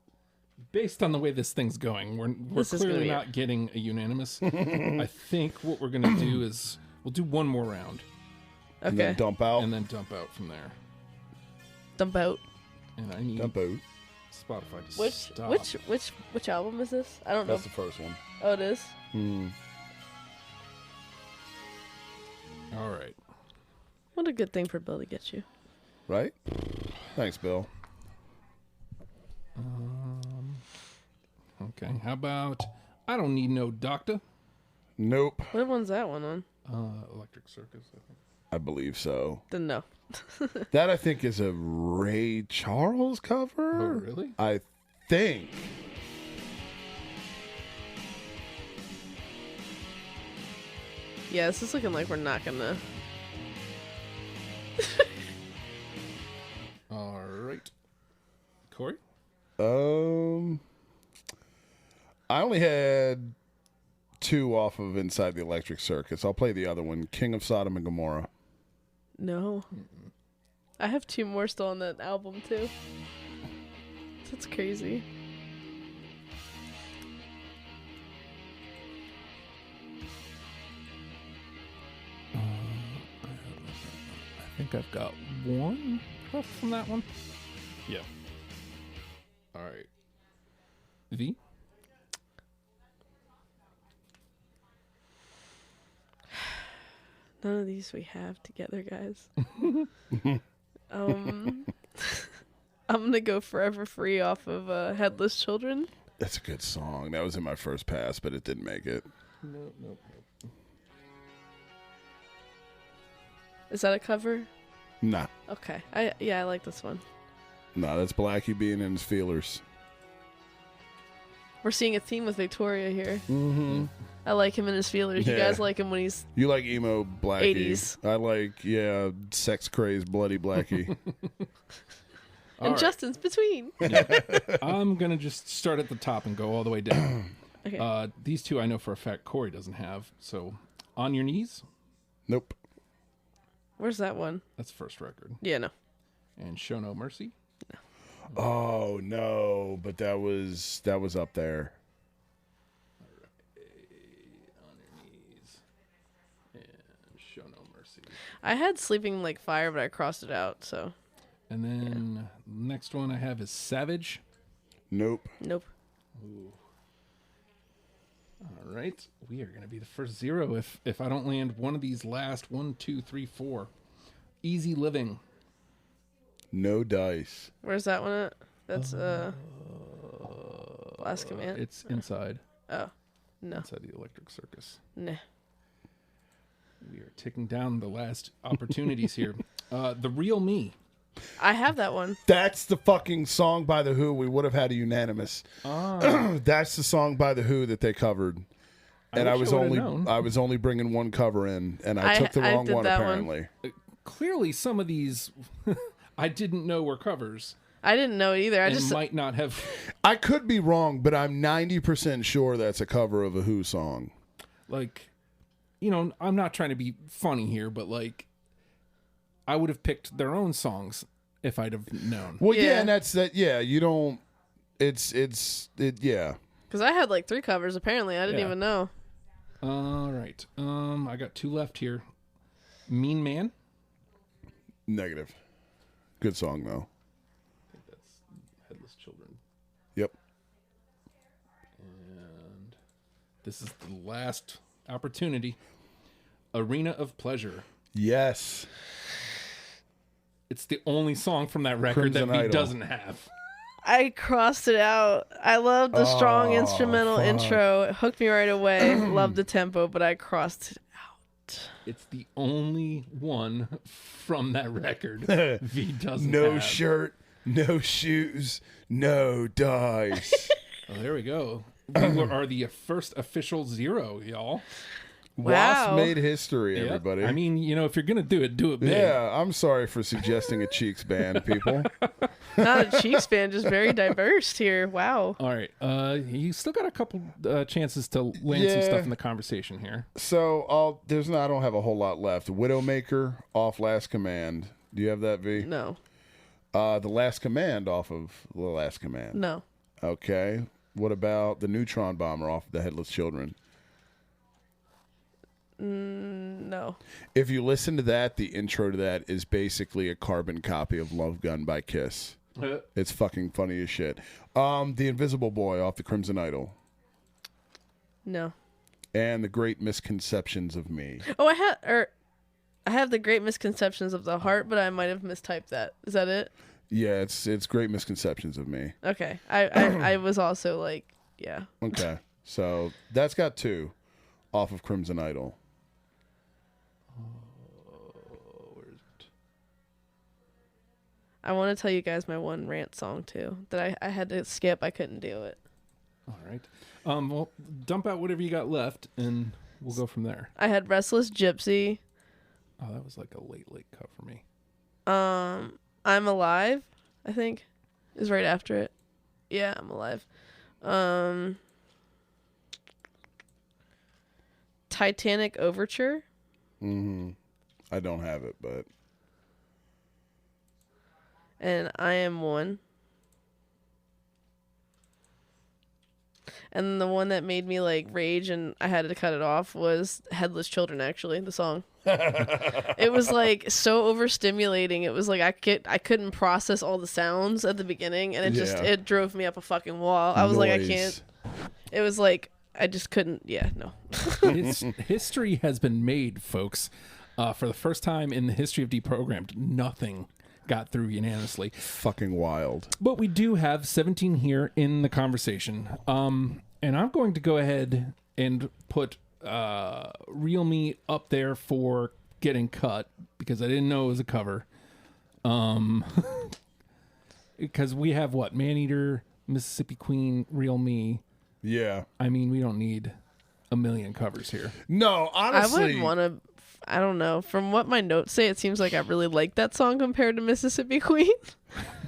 based on the way this thing's going, we're This is gonna clearly be not getting a unanimous. I think what we're going to do is we'll do one more round And then Okay. dump out. and then dump out from there. Dump out. And I need Dump out. Spotify to stop. Which album is this? I don't know. That's the first one. Oh, it is? All right. What a good thing for Bill to get you. Right? Thanks, Bill. Okay. How about I Don't Need No Doctor? Nope. What one's that one on? Electric Circus, I think. I believe so. Then no. That I think is a Ray Charles cover. Oh, really? I think. Yeah, this is looking like we're not gonna. All right. Cory? I only had 2 off of Inside the Electric Circus. I'll play the other one, King of Sodom and Gomorrah. No. I have 2 more still on that album too. That's crazy. I think I've got 1 left from that one. Yeah. All right. V? None of these we have together, guys. I'm gonna go Forever Free off of Headless Children. That's a good song. That was in my first pass, but it didn't make it. Nope. Is that a cover? Nah. Okay. I like this one. Nah, that's Blackie being in his feelers. We're seeing a theme with Victoria here. Mm-hmm. I like him in his feelers. You Yeah. guys like him when he's You like emo Blackie. 80s. I like, sex crazed bloody Blackie. and right. Justin's between. I'm going to just start at the top and go all the way down. Okay. These 2 I know for a fact Cory doesn't have. So, On Your Knees, Nope. Where's that one? that's the first record. Yeah, no. And Show No Mercy. Oh no, but that was up there. On Your Knees. And Show No Mercy. I had Sleeping Like Fire, but I crossed it out, so. And then next one I have is Savage. Nope. Nope. Ooh. All right. We are going to be the first 0 if I don't land one of these last 1, 2, 3, 4. Easy Living. No dice. Where's that one at? That's Last Command. It's inside. Oh. No. Inside the Electric Circus. Nah. We are ticking down the last opportunities here. The Real Me. I have that one. That's the fucking song by The Who. We would have had a unanimous. That's the song by The Who that they covered. And I wish was I would've known. only bringing 1 cover in, and I took the I wrong did one that one. apparently. Clearly, some of these I didn't know were covers. I didn't know it either. I And just might not have. I could be wrong, but I'm 90% sure that's a cover of a Who song. Like, I'm not trying to be funny here, but like, I would have picked their own songs if I'd have known. Well, yeah, Yeah. and that's that. Yeah, you don't. Yeah. because I had like 3 covers. Apparently, I didn't Yeah. even know. All right. I got 2 left here. Mean Man. Negative. Good song though. I think that's Headless Children. Yep. And this is the last opportunity. Arena of Pleasure. Yes. It's the only song from that record Crimson that he Idol. doesn't have. I crossed it out. I love the strong instrumental intro. It hooked me right away. Loved the tempo, but I crossed it out. It's the only one from that record V doesn't No have. shirt, no shoes, no dice. Oh, there we go. We are the first official 0, y'all. Wasp Wow. made history, Yep. everybody. I mean, if you're gonna do it big. yeah, I'm sorry for suggesting a Cheeks band, people. Not a Chiefs fan, just very diverse here. Wow. All right. You still got a couple chances to land some Yeah. stuff in the conversation here. So I don't have a whole lot left. Widowmaker off Last Command. Do you have that, V? No. The Last Command off of The Last Command. No. Okay. What about the Neutron Bomber off the Headless Children? No. If you listen to that, the intro to that is basically a carbon copy of Love Gun by Kiss. It's fucking funny as shit. The Invisible Boy off the Crimson Idol. No. And The Great Misconceptions of Me. Oh, I have the Great Misconceptions of the Heart, but I might have mistyped that. Is that it? Yeah, it's Great Misconceptions of Me. Okay. I was also like, yeah. Okay. So that's got 2 off of Crimson Idol. I want to tell you guys my one rant song too that I had to skip. I couldn't do it. All right. Well, dump out whatever you got left, and we'll go from there. I had Restless Gypsy. Oh, that was like a late cut for me. I'm Alive, I think, is right after it. Yeah, I'm Alive. Titanic Overture. I don't have it, but. And I Am One. And the one that made me like rage and I had to cut it off was Headless Children, actually, the song. It was like so overstimulating. It was like I couldn't process all the sounds at the beginning, and it drove me up a fucking wall. I was like, I can't. It was like I just couldn't. Yeah, no. History has been made, folks. For the first time in the history of Deprogrammed, nothing got through unanimously. Fucking wild. But we do have 17 here in the conversation. And I'm going to go ahead and put Real Me up there for getting cut because I didn't know it was a cover. Because we have what? Maneater, Mississippi Queen, Real Me. Yeah. I mean, we don't need a million covers here. No, honestly. I would want to. I don't know. From what my notes say, it seems like I really like that song compared to Mississippi Queen.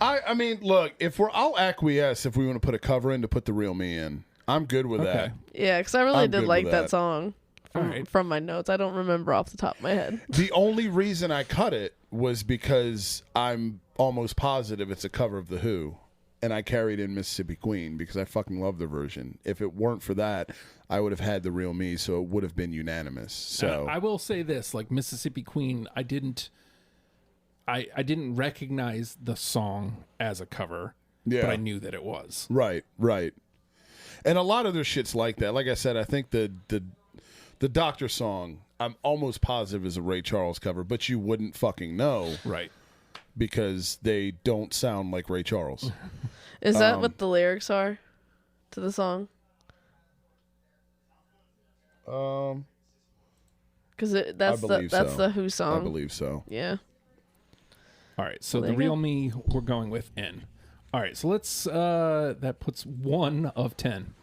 I mean, look, I'll acquiesce if we want to put a cover in to put the Real Me in. I'm good with that. Yeah, because I really did like that that song from my notes. I don't remember off the top of my head. The only reason I cut it was because I'm almost positive it's a cover of The Who. And I carried in Mississippi Queen because I fucking love the version. If it weren't for that, I would have had the Real Me, so it would have been unanimous. So I will say this, like Mississippi Queen, I didn't recognize the song as a cover, but I knew that it was. Right. And a lot of their shit's like that. Like I said, I think the Doctor song, I'm almost positive is a Ray Charles cover, but you wouldn't fucking know. Right. Because they don't sound like Ray Charles. Is that what the lyrics are to the song? Because that's the Who song. I believe so. Yeah. All right, so the Real Me we're going with N. All right, so let's that puts 1 of 10.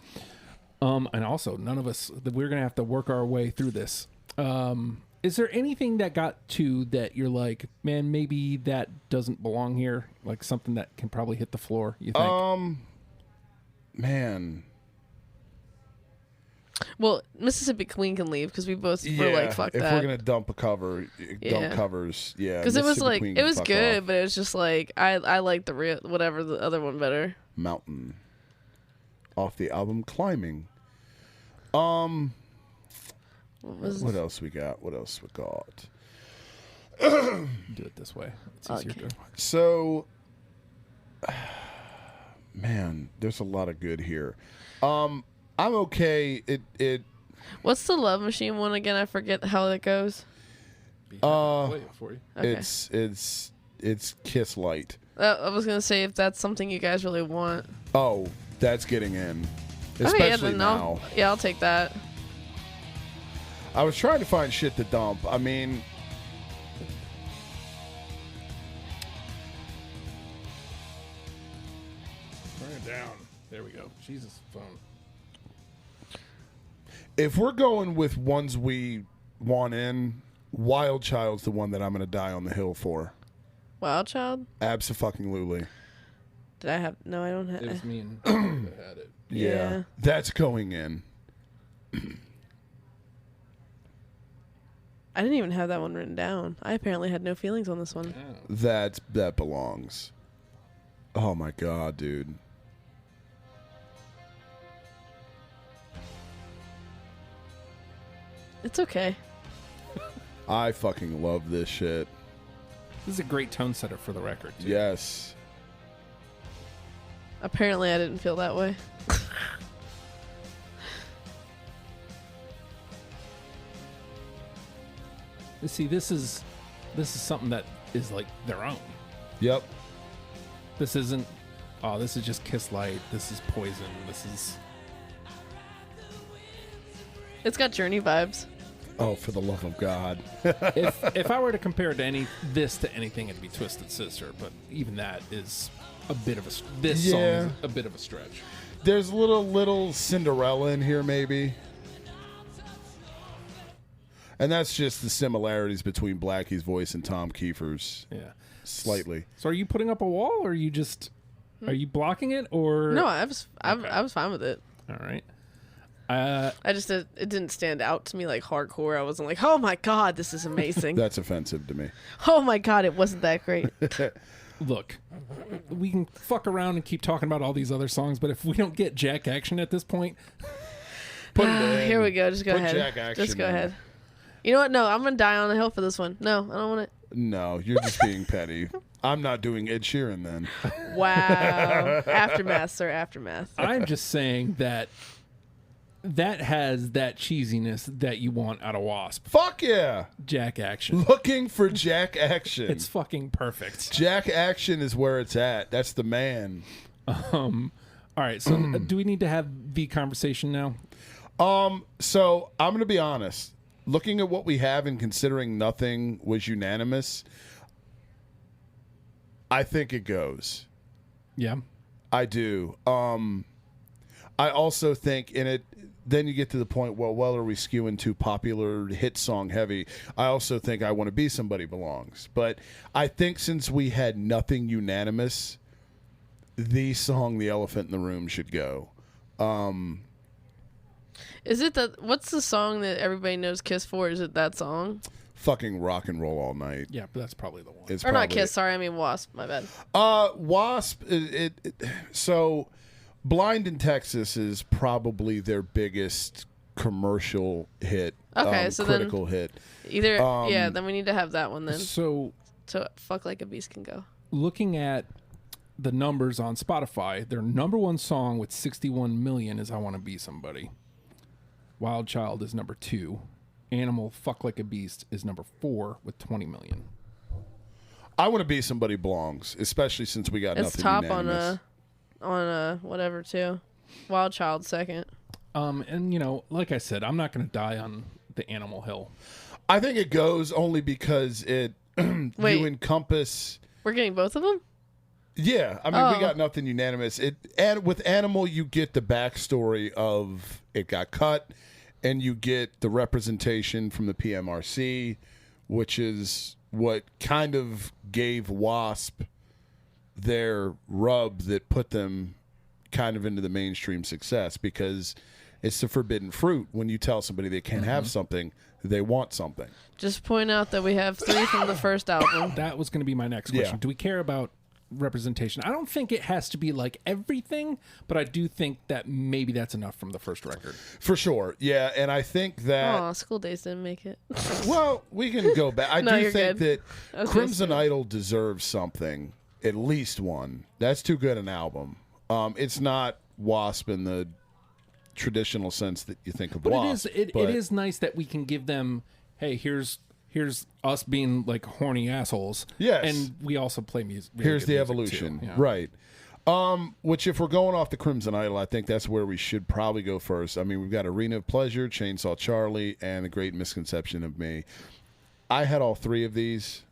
And also none of us, we're gonna have to work our way through this. Is there anything that got to that you're like, man, maybe that doesn't belong here? Like something that can probably hit the floor, you think? Man. Well, Mississippi Queen can leave because we both were like, fuck that. If we're going to dump a cover, dump covers, Because it was like, it was good, but it was just like, I like the whatever the other one better. Mountain. Off the album Climbing. What else we got? Do it this way. It's easier to... So, man, there's a lot of good here. I'm okay. What's the Love Machine one again? I forget how it goes. Play it for you. Okay. It's Kiss Light. I was gonna say if that's something you guys really want. Oh, that's getting in, especially now. I'll take that. I was trying to find shit to dump. I mean, turn it down. There we go. Jesus, phone. If we're going with ones we want in, Wild Child's the one that I'm going to die on the hill for. Wild Child? Abso-fucking-lutely. Did I have... No, I don't have... It was me and that had it. Yeah. That's going in. I didn't even have that one written down. I apparently had no feelings on this one. Yeah. That belongs. Oh my god, dude. It's okay. I fucking love this shit. This is a great tone setter for the record, too. Yes. Apparently I didn't feel that way. See, this is something that is like their own. Yep. This isn't, this is just Kiss Light. This is Poison. This is... It's got Journey vibes. Oh, for the love of God. If I were to compare this to anything, it'd be Twisted Sister. But even that is a bit of this song is a bit of a stretch. There's a little Cinderella in here, maybe. And that's just the similarities between Blackie's voice and Tom Kiefer's. Yeah. Slightly. So are you putting up a wall, or are you just are you blocking it, or No, I was fine with it. all right? I just it didn't stand out to me like hardcore. I wasn't like, oh my god, this is amazing. That's offensive to me. Oh my god, it wasn't that great. Look, we can fuck around and keep talking about all these other songs, but if we don't get Jack Action at this point, Put it in. Here we go. Just go Put ahead. Jack Action Just go in. ahead. You know what? No, I'm gonna die on the hill for this one. No, I don't want it. No, you're just being petty. I'm not doing Ed Sheeran then. Wow. Aftermath, sir. Aftermath. I'm just saying that has that cheesiness that you want out of W.A.S.P. Fuck yeah. Jack Action. Looking for Jack Action. It's fucking perfect. Jack Action is where it's at. That's the man. All right, so do we need to have the conversation now? So I'm going to be honest. Looking at what we have and considering nothing was unanimous, I think it goes. Yeah. I do. I also think in it, then you get to the point, well, are we skewing too popular hit song heavy? I also think I Want to Be Somebody belongs. But I think since we had nothing unanimous, the song The Elephant in the Room should go. Is it that? What's the song that everybody knows Kiss for? Is it that song? Fucking Rock and Roll All Night. Yeah, but that's probably the one. It's Or not probably- Kiss? Sorry, I mean W.A.S.P. My bad. W.A.S.P. So Blind in Texas is probably their biggest commercial hit. Okay, so then- critical hit. Either then we need to have that one then. So So Fuck Like a Beast can go. looking at the numbers on Spotify, their number one song with 61 million is I Want to Be Somebody. Wild Child is number 2. Animal Fuck Like a Beast is number 4 with 20 million. I Want to Be Somebody belongs, especially since we got It's nothing top unanimous. on a whatever too. Wild Child second. And you know, like I said, I'm not going to die on the Animal Hill. I think it goes only because it Wait. you encompass. We're getting both of them? Yeah, I mean, we Oh. got nothing unanimous. And with Animal, you get the backstory of it got cut, and you get the representation from the PMRC, which is what kind of gave W.A.S.P. their rub that put them kind of into the mainstream success, because it's the forbidden fruit. When you tell somebody they can't have something, they want something. Just point out that we have 3 from the first album. That was going to be my next question. Yeah. Do we care about representation? I don't think it has to be like everything, but I do think that maybe that's enough from the first record. For sure. Yeah, and I think that... Oh, School Days didn't make it. Well, we can go back. I No, do you're think good. that Okay, Crimson so- Idol deserves something, at least one. That's too good an album. It's not W.A.S.P. in the traditional sense that you think of But W.A.S.P. it is nice that we can give them, hey, here's us being like horny assholes. Yes. And we also play music. Here's the evolution. Yeah. Right. Which, if we're going off the Crimson Idol, I think that's where we should probably go first. I mean, we've got Arena of Pleasure, Chainsaw Charlie, and The Great Misconception of Me. I had all 3 of these,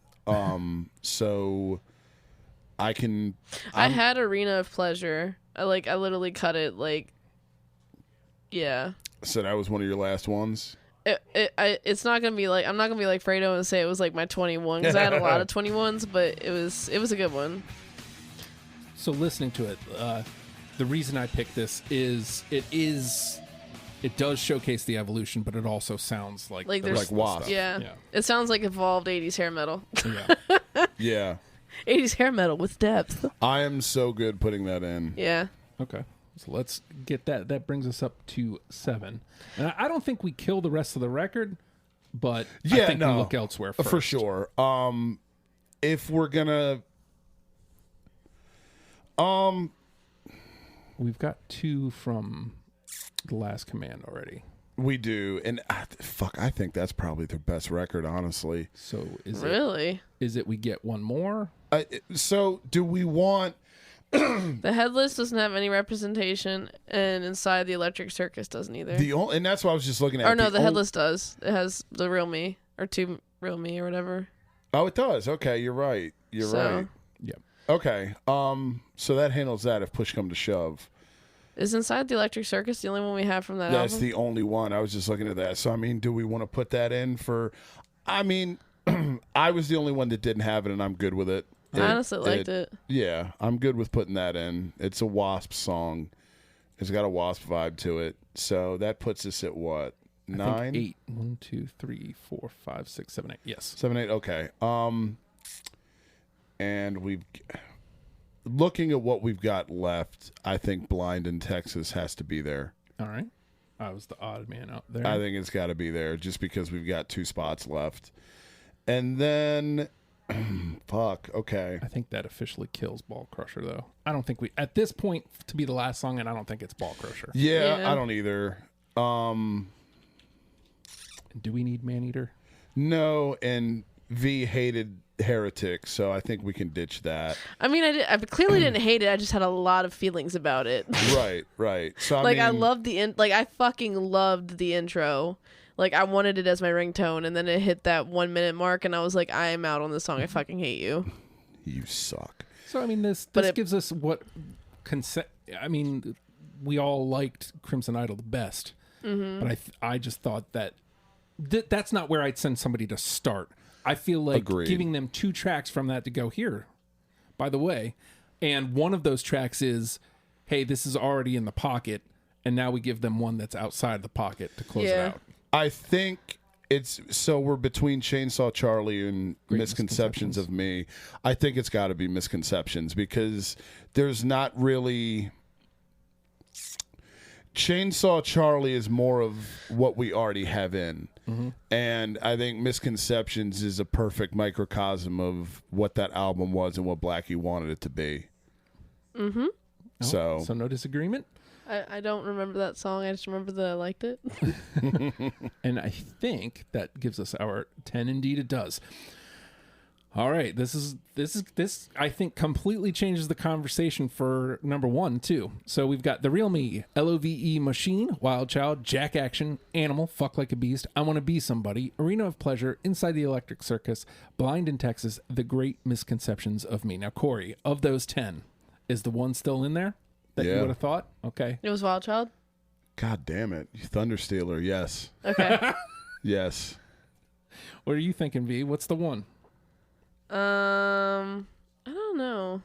so I can... I had Arena of Pleasure. I literally cut it yeah. So that was one of your last ones? It's not gonna be like, I'm not gonna be like Fredo and say it was like my 21, because I had a lot of 21s, but it was a good one. So listening to it, the reason I picked this is it does showcase the evolution, but it also sounds like Like the there's rest of the W.A.S.P. stuff. Yeah. Yeah. It sounds like evolved 80s hair metal. Yeah. Yeah. 80s hair metal with depth. I am so good putting that in. Yeah. Okay. So let's get that. That brings us up to 7. And I don't think we kill the rest of the record, but I think we look elsewhere first. For sure. If we're gonna, We've got 2 from The Last Command already. we do, and I think that's probably their best record, honestly. So is Really? it we get one more? So do we want? The Headless doesn't have any representation, and Inside the Electric Circus doesn't either. And that's what I was just looking at. Or no, the Headless does. It has the Real Me or Two Real Me or whatever. Oh, it does. Okay, you're right. You're right. Yep. Okay. So that handles that if push come to shove. Is Inside the Electric Circus the only one we have from that That's album? the only one. I was just looking at that. So I mean, do we want to put that in for? I mean, I was the only one that didn't have it, and I'm good with it. I honestly liked it. Yeah, I'm good with putting that in. It's a W.A.S.P song. It's got a W.A.S.P vibe to it. So that puts us at what? 9? I think 8. 1, 2, 3, 4, 5, 6, 7, 8. Yes. 7, 8. Okay. And we've looking at what we've got left. I think Blind in Texas has to be there. All right. I was the odd man out there. I think it's got to be there just because we've got 2 spots left. And then fuck, okay. I think that officially kills Ball Crusher, though. I don't think we, at this point, to be the last song, and I don't think it's Ball Crusher. Yeah. I don't either. Do we need Maneater? No, and V hated Heretic, so I think we can ditch that. I mean, I clearly didn't hate it. I just had a lot of feelings about it. Right. So I loved I fucking loved the intro. Like, I wanted it as my ringtone, and then it hit that 1 minute mark, and I was like, I am out on this song. I fucking hate you. You suck. So, I mean, this gives us what... I mean, we all liked Crimson Idol the best. Mm-hmm. But I just thought that... that's not where I'd send somebody to start. I feel like giving them 2 tracks from that to go here, by the way. And one of those tracks is, hey, this is already in the pocket, and now we give them one that's outside the pocket to close it out. I think it's so we're between Chainsaw Charlie and Misconceptions of Me. I think it's got to be Misconceptions because there's not really. Chainsaw Charlie is more of what we already have in. Mm-hmm. And I think Misconceptions is a perfect microcosm of what that album was and what Blackie wanted it to be. Mm-hmm. So no disagreement? I don't remember that song. I just remember that I liked it. And I think that gives us our 10. Indeed, it does. All right, this I think completely changes the conversation for number 1 too. So we've got The Real Me, LOVE Machine, Wild Child, Jack Action, Animal, Fuck Like a Beast, I Want to Be Somebody, Arena of Pleasure, Inside the Electric Circus, Blind in Texas, The Great Misconceptions of Me. Now, Corey, of those 10, is the one still in there that you would have thought? Okay, it was Wild Child. God damn it, you Thunder Stealer, yes. Okay. Yes. What are you thinking, V? What's the one? I don't know.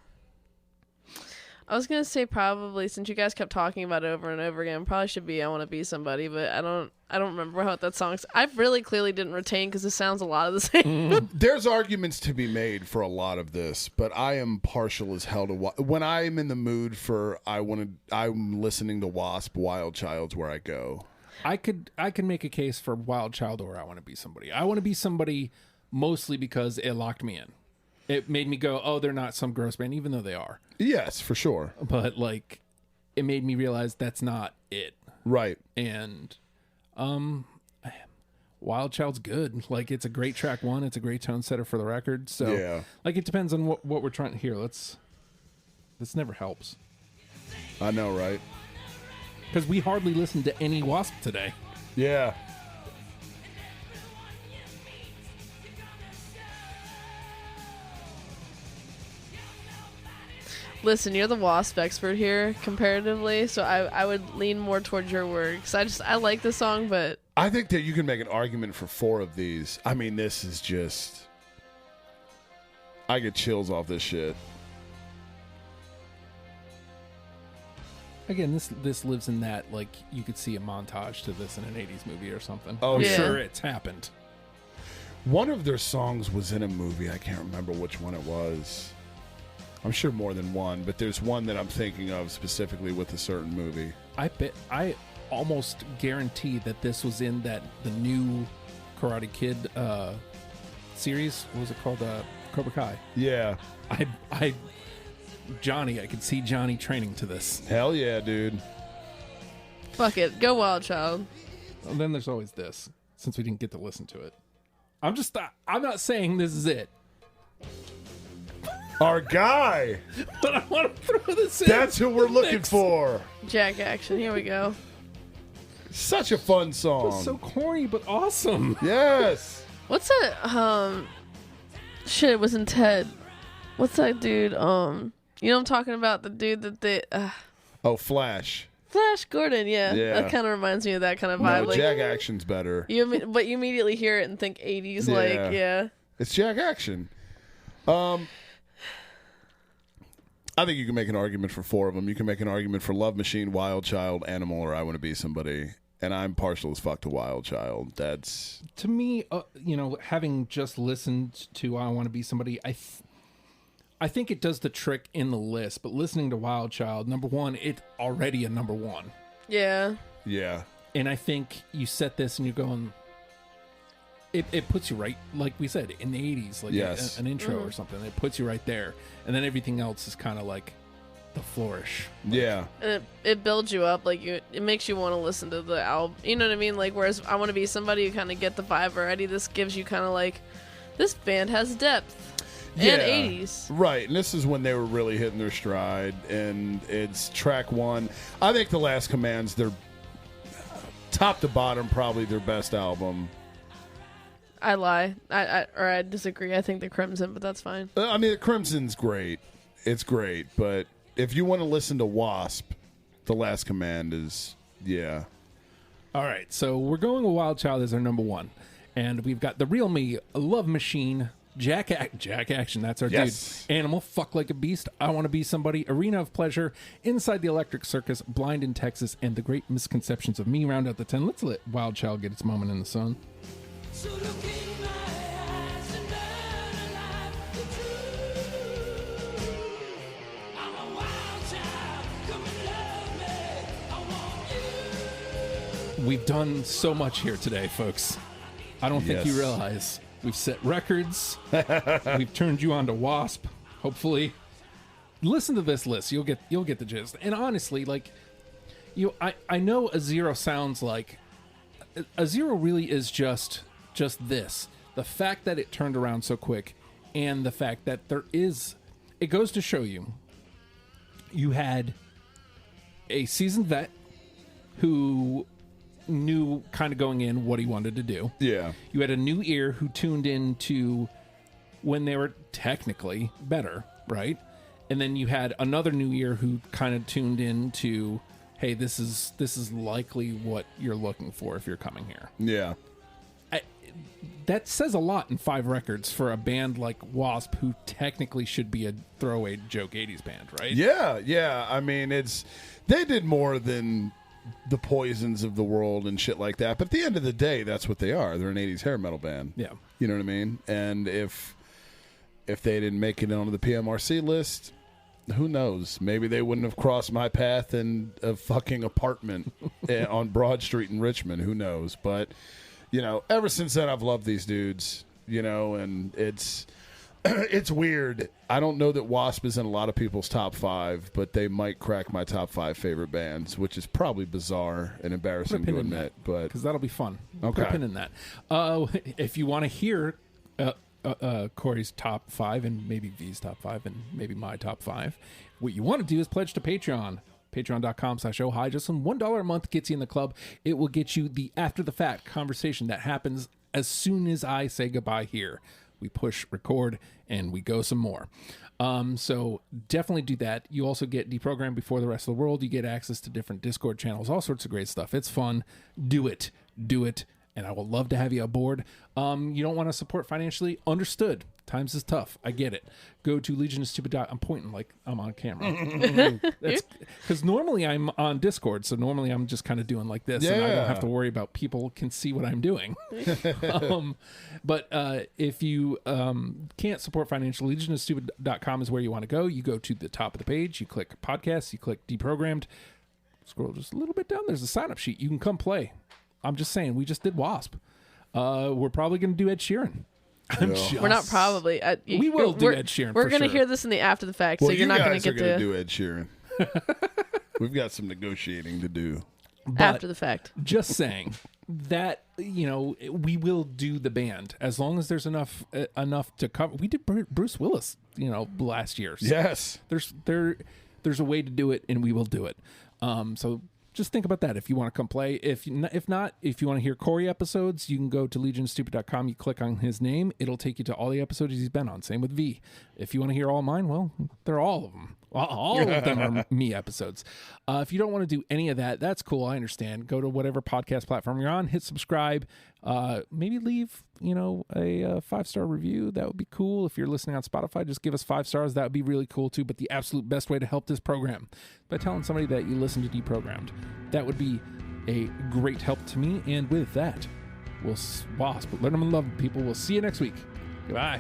I was gonna say probably, since you guys kept talking about it over and over again, probably should be I Want to Be Somebody, but I don't remember how that song's. I really clearly didn't retain because it sounds a lot of the same. There's arguments to be made for a lot of this, but I am partial as hell to when I'm in the mood for I'm listening to W.A.S.P. Wild Child's where I go. I could make a case for Wild Child or I Want to Be Somebody. I Want to Be Somebody mostly because it locked me in. It made me go, oh, they're not some gross band, even though they are. Yes, for sure. But, like, it made me realize that's not it. Right. And Wild Child's good. Like, it's a great track 1. It's a great tone setter for the record. So, yeah. Like, it depends on what we're trying to hear. This never helps. I know, right? Because we hardly listened to any W.A.S.P. today. Yeah. Listen, you're the W.A.S.P. expert here comparatively, so I would lean more towards your word because I like this song, but I think that you can make an argument for 4 of these. I mean, this is just, I get chills off this shit. Again, this lives in that, like, you could see a montage to this in an 80s movie or something. Oh, I'm yeah. sure it's happened. One of their songs was in a movie. I can't remember which one it was. I'm sure more than one, but there's one that I'm thinking of specifically with a certain movie. I almost guarantee that this was in the new Karate Kid series. What was it called? Cobra Kai. Yeah. I could see Johnny training to this. Hell yeah, dude. fuck it, go Wild Child. And then there's always this, since we didn't get to listen to it. I'm not saying this is it. Our guy. But I want to throw this in. That's who we're looking mix. for. Jack Action. Here we go. Such a fun It song. was so corny, but awesome. Yes. What's that? Shit, it was in Ted. What's that dude? You know what I'm talking about? The dude that they. Oh, Flash. Flash Gordon. Yeah. Yeah. That kind of reminds me of that kind of No, vibe. Like Jack Action's better. but you immediately hear it and think 80s. Yeah. Like yeah. It's Jack Action. I think you can make an argument for 4 of them. You can make an argument for Love Machine, Wild Child, Animal, or I Want to Be Somebody. And I'm partial as fuck to Wild Child. That's To me, having just listened to I Want to Be Somebody, I think it does the trick in the list. But listening to Wild Child, number one, it's already a number one. Yeah. yeah. And I think you set this and you're going, it puts you right, like we said, in the 80s, like Yes. an intro or something. It puts you right there. And then everything else is kind of like the flourish. Yeah. And it builds you up. Like it makes you want to listen to the album. You know what I mean? Like whereas I Want to Be Somebody, you kind of get the vibe already. This gives you kind of like, this band has depth. And 80s. Right. And this is when they were really hitting their stride. And it's track 1. I think The Last Command's their top to bottom, probably their best album. I lie. I disagree. I think the Crimson, but that's fine. I mean, Crimson's great. It's great. But if you want to listen to W.A.S.P, The Last Command is, yeah. All right, so we're going with Wild Child as our number one. And we've got The Real Me, Love Machine, Jack Action, that's our Yes. dude. Animal, Fuck Like a Beast, I Want to Be Somebody, Arena of Pleasure, Inside the Electric Circus, Blind in Texas, and The Great Misconceptions of Me round out the 10. Let's let Wild Child get its moment in the sun. So look in my eyes and learn alive the truth. I'm a wild child, come and love me. I want you. We've done so much here today, folks. I don't think you Yes. realize. We've set records. We've turned you on to W.A.S.P. Hopefully, listen to this list. You'll get the gist. And honestly, like I know a zero sounds like a zero. Really is just this. The fact that it turned around so quick, and the fact that it goes to show you had a seasoned vet who knew kind of going in what he wanted to do. Yeah. You had a new ear who tuned into when they were technically better, right? And then you had another new ear who kind of tuned into, hey, this is likely what you're looking for if you're coming here. Yeah. That says a lot in 5 records for a band like W.A.S.P, who technically should be a throwaway joke 80s band, right? Yeah, yeah. I mean, they did more than the Poisons of the world and shit like that. But at the end of the day, that's what they are. They're an 80s hair metal band. Yeah. You know what I mean? And if they didn't make it onto the PMRC list, who knows? Maybe they wouldn't have crossed my path in a fucking apartment on Broad Street in Richmond. Who knows? But, you know, ever since then, I've loved these dudes, you know, and it's weird. I don't know that W.A.S.P is in a lot of people's top 5, but they might crack my top 5 favorite bands, which is probably bizarre and embarrassing to admit. But because that'll be fun. Okay. Put a pin in that. If you want to hear Cory's top 5 and maybe V's top 5 and maybe my top 5, what you want to do is pledge to Patreon. Patreon.com/ohio. Just some $1 a month gets you in the club. It will get you the after the fact conversation that happens as soon as I say goodbye here. We push record and we go some more. So definitely do that. You also get deprogrammed before the rest of the world. You get access to different Discord channels, all sorts of great stuff. It's fun. Do it. And I will love to have you aboard. You don't want to support financially? Understood. Times is tough. I get it. Go to legionofstupid. I'm pointing like I'm on camera. Because normally I'm on Discord, so normally I'm just kind of doing like this, and I don't have to worry about people can see what I'm doing. But if you can't support financially, legionofstupid.com is where you want to go. You go to the top of the page, you click podcasts, you click deprogrammed, scroll just a little bit down, there's a sign-up sheet. You can come play. I'm just saying, we just did W.A.S.P. We're probably going to do Ed Sheeran. We're not probably. We will do Ed Sheeran. We're going to hear this in the after the fact, well, so you're not going to get to do Ed Sheeran. We've got some negotiating to do. after the fact. Just saying, that, you know, we will do the band as long as there's enough to cover. We did Bruce Willis, you know, last year. So Yes. there's a way to do it, and we will do it. So just think about that if you want to come play. If not, if you want to hear Cory episodes, you can go to legionstupid.com. You click on his name. It'll take you to all the episodes he's been on. Same with V. If you want to hear all mine, well, they're all of them. All of them are me episodes. If you don't want to do any of that, that's cool. I understand. Go to whatever podcast platform you're on, hit subscribe. Maybe leave, you know, a 5-star review. That would be cool. If you're listening on Spotify, just give us 5 stars. That would be really cool too. But the absolute best way to help this program by telling somebody that you listen to Deprogrammed. That would be a great help to me. And with that, we'll W.A.S.P. Let them love people. We'll see you next week. Goodbye.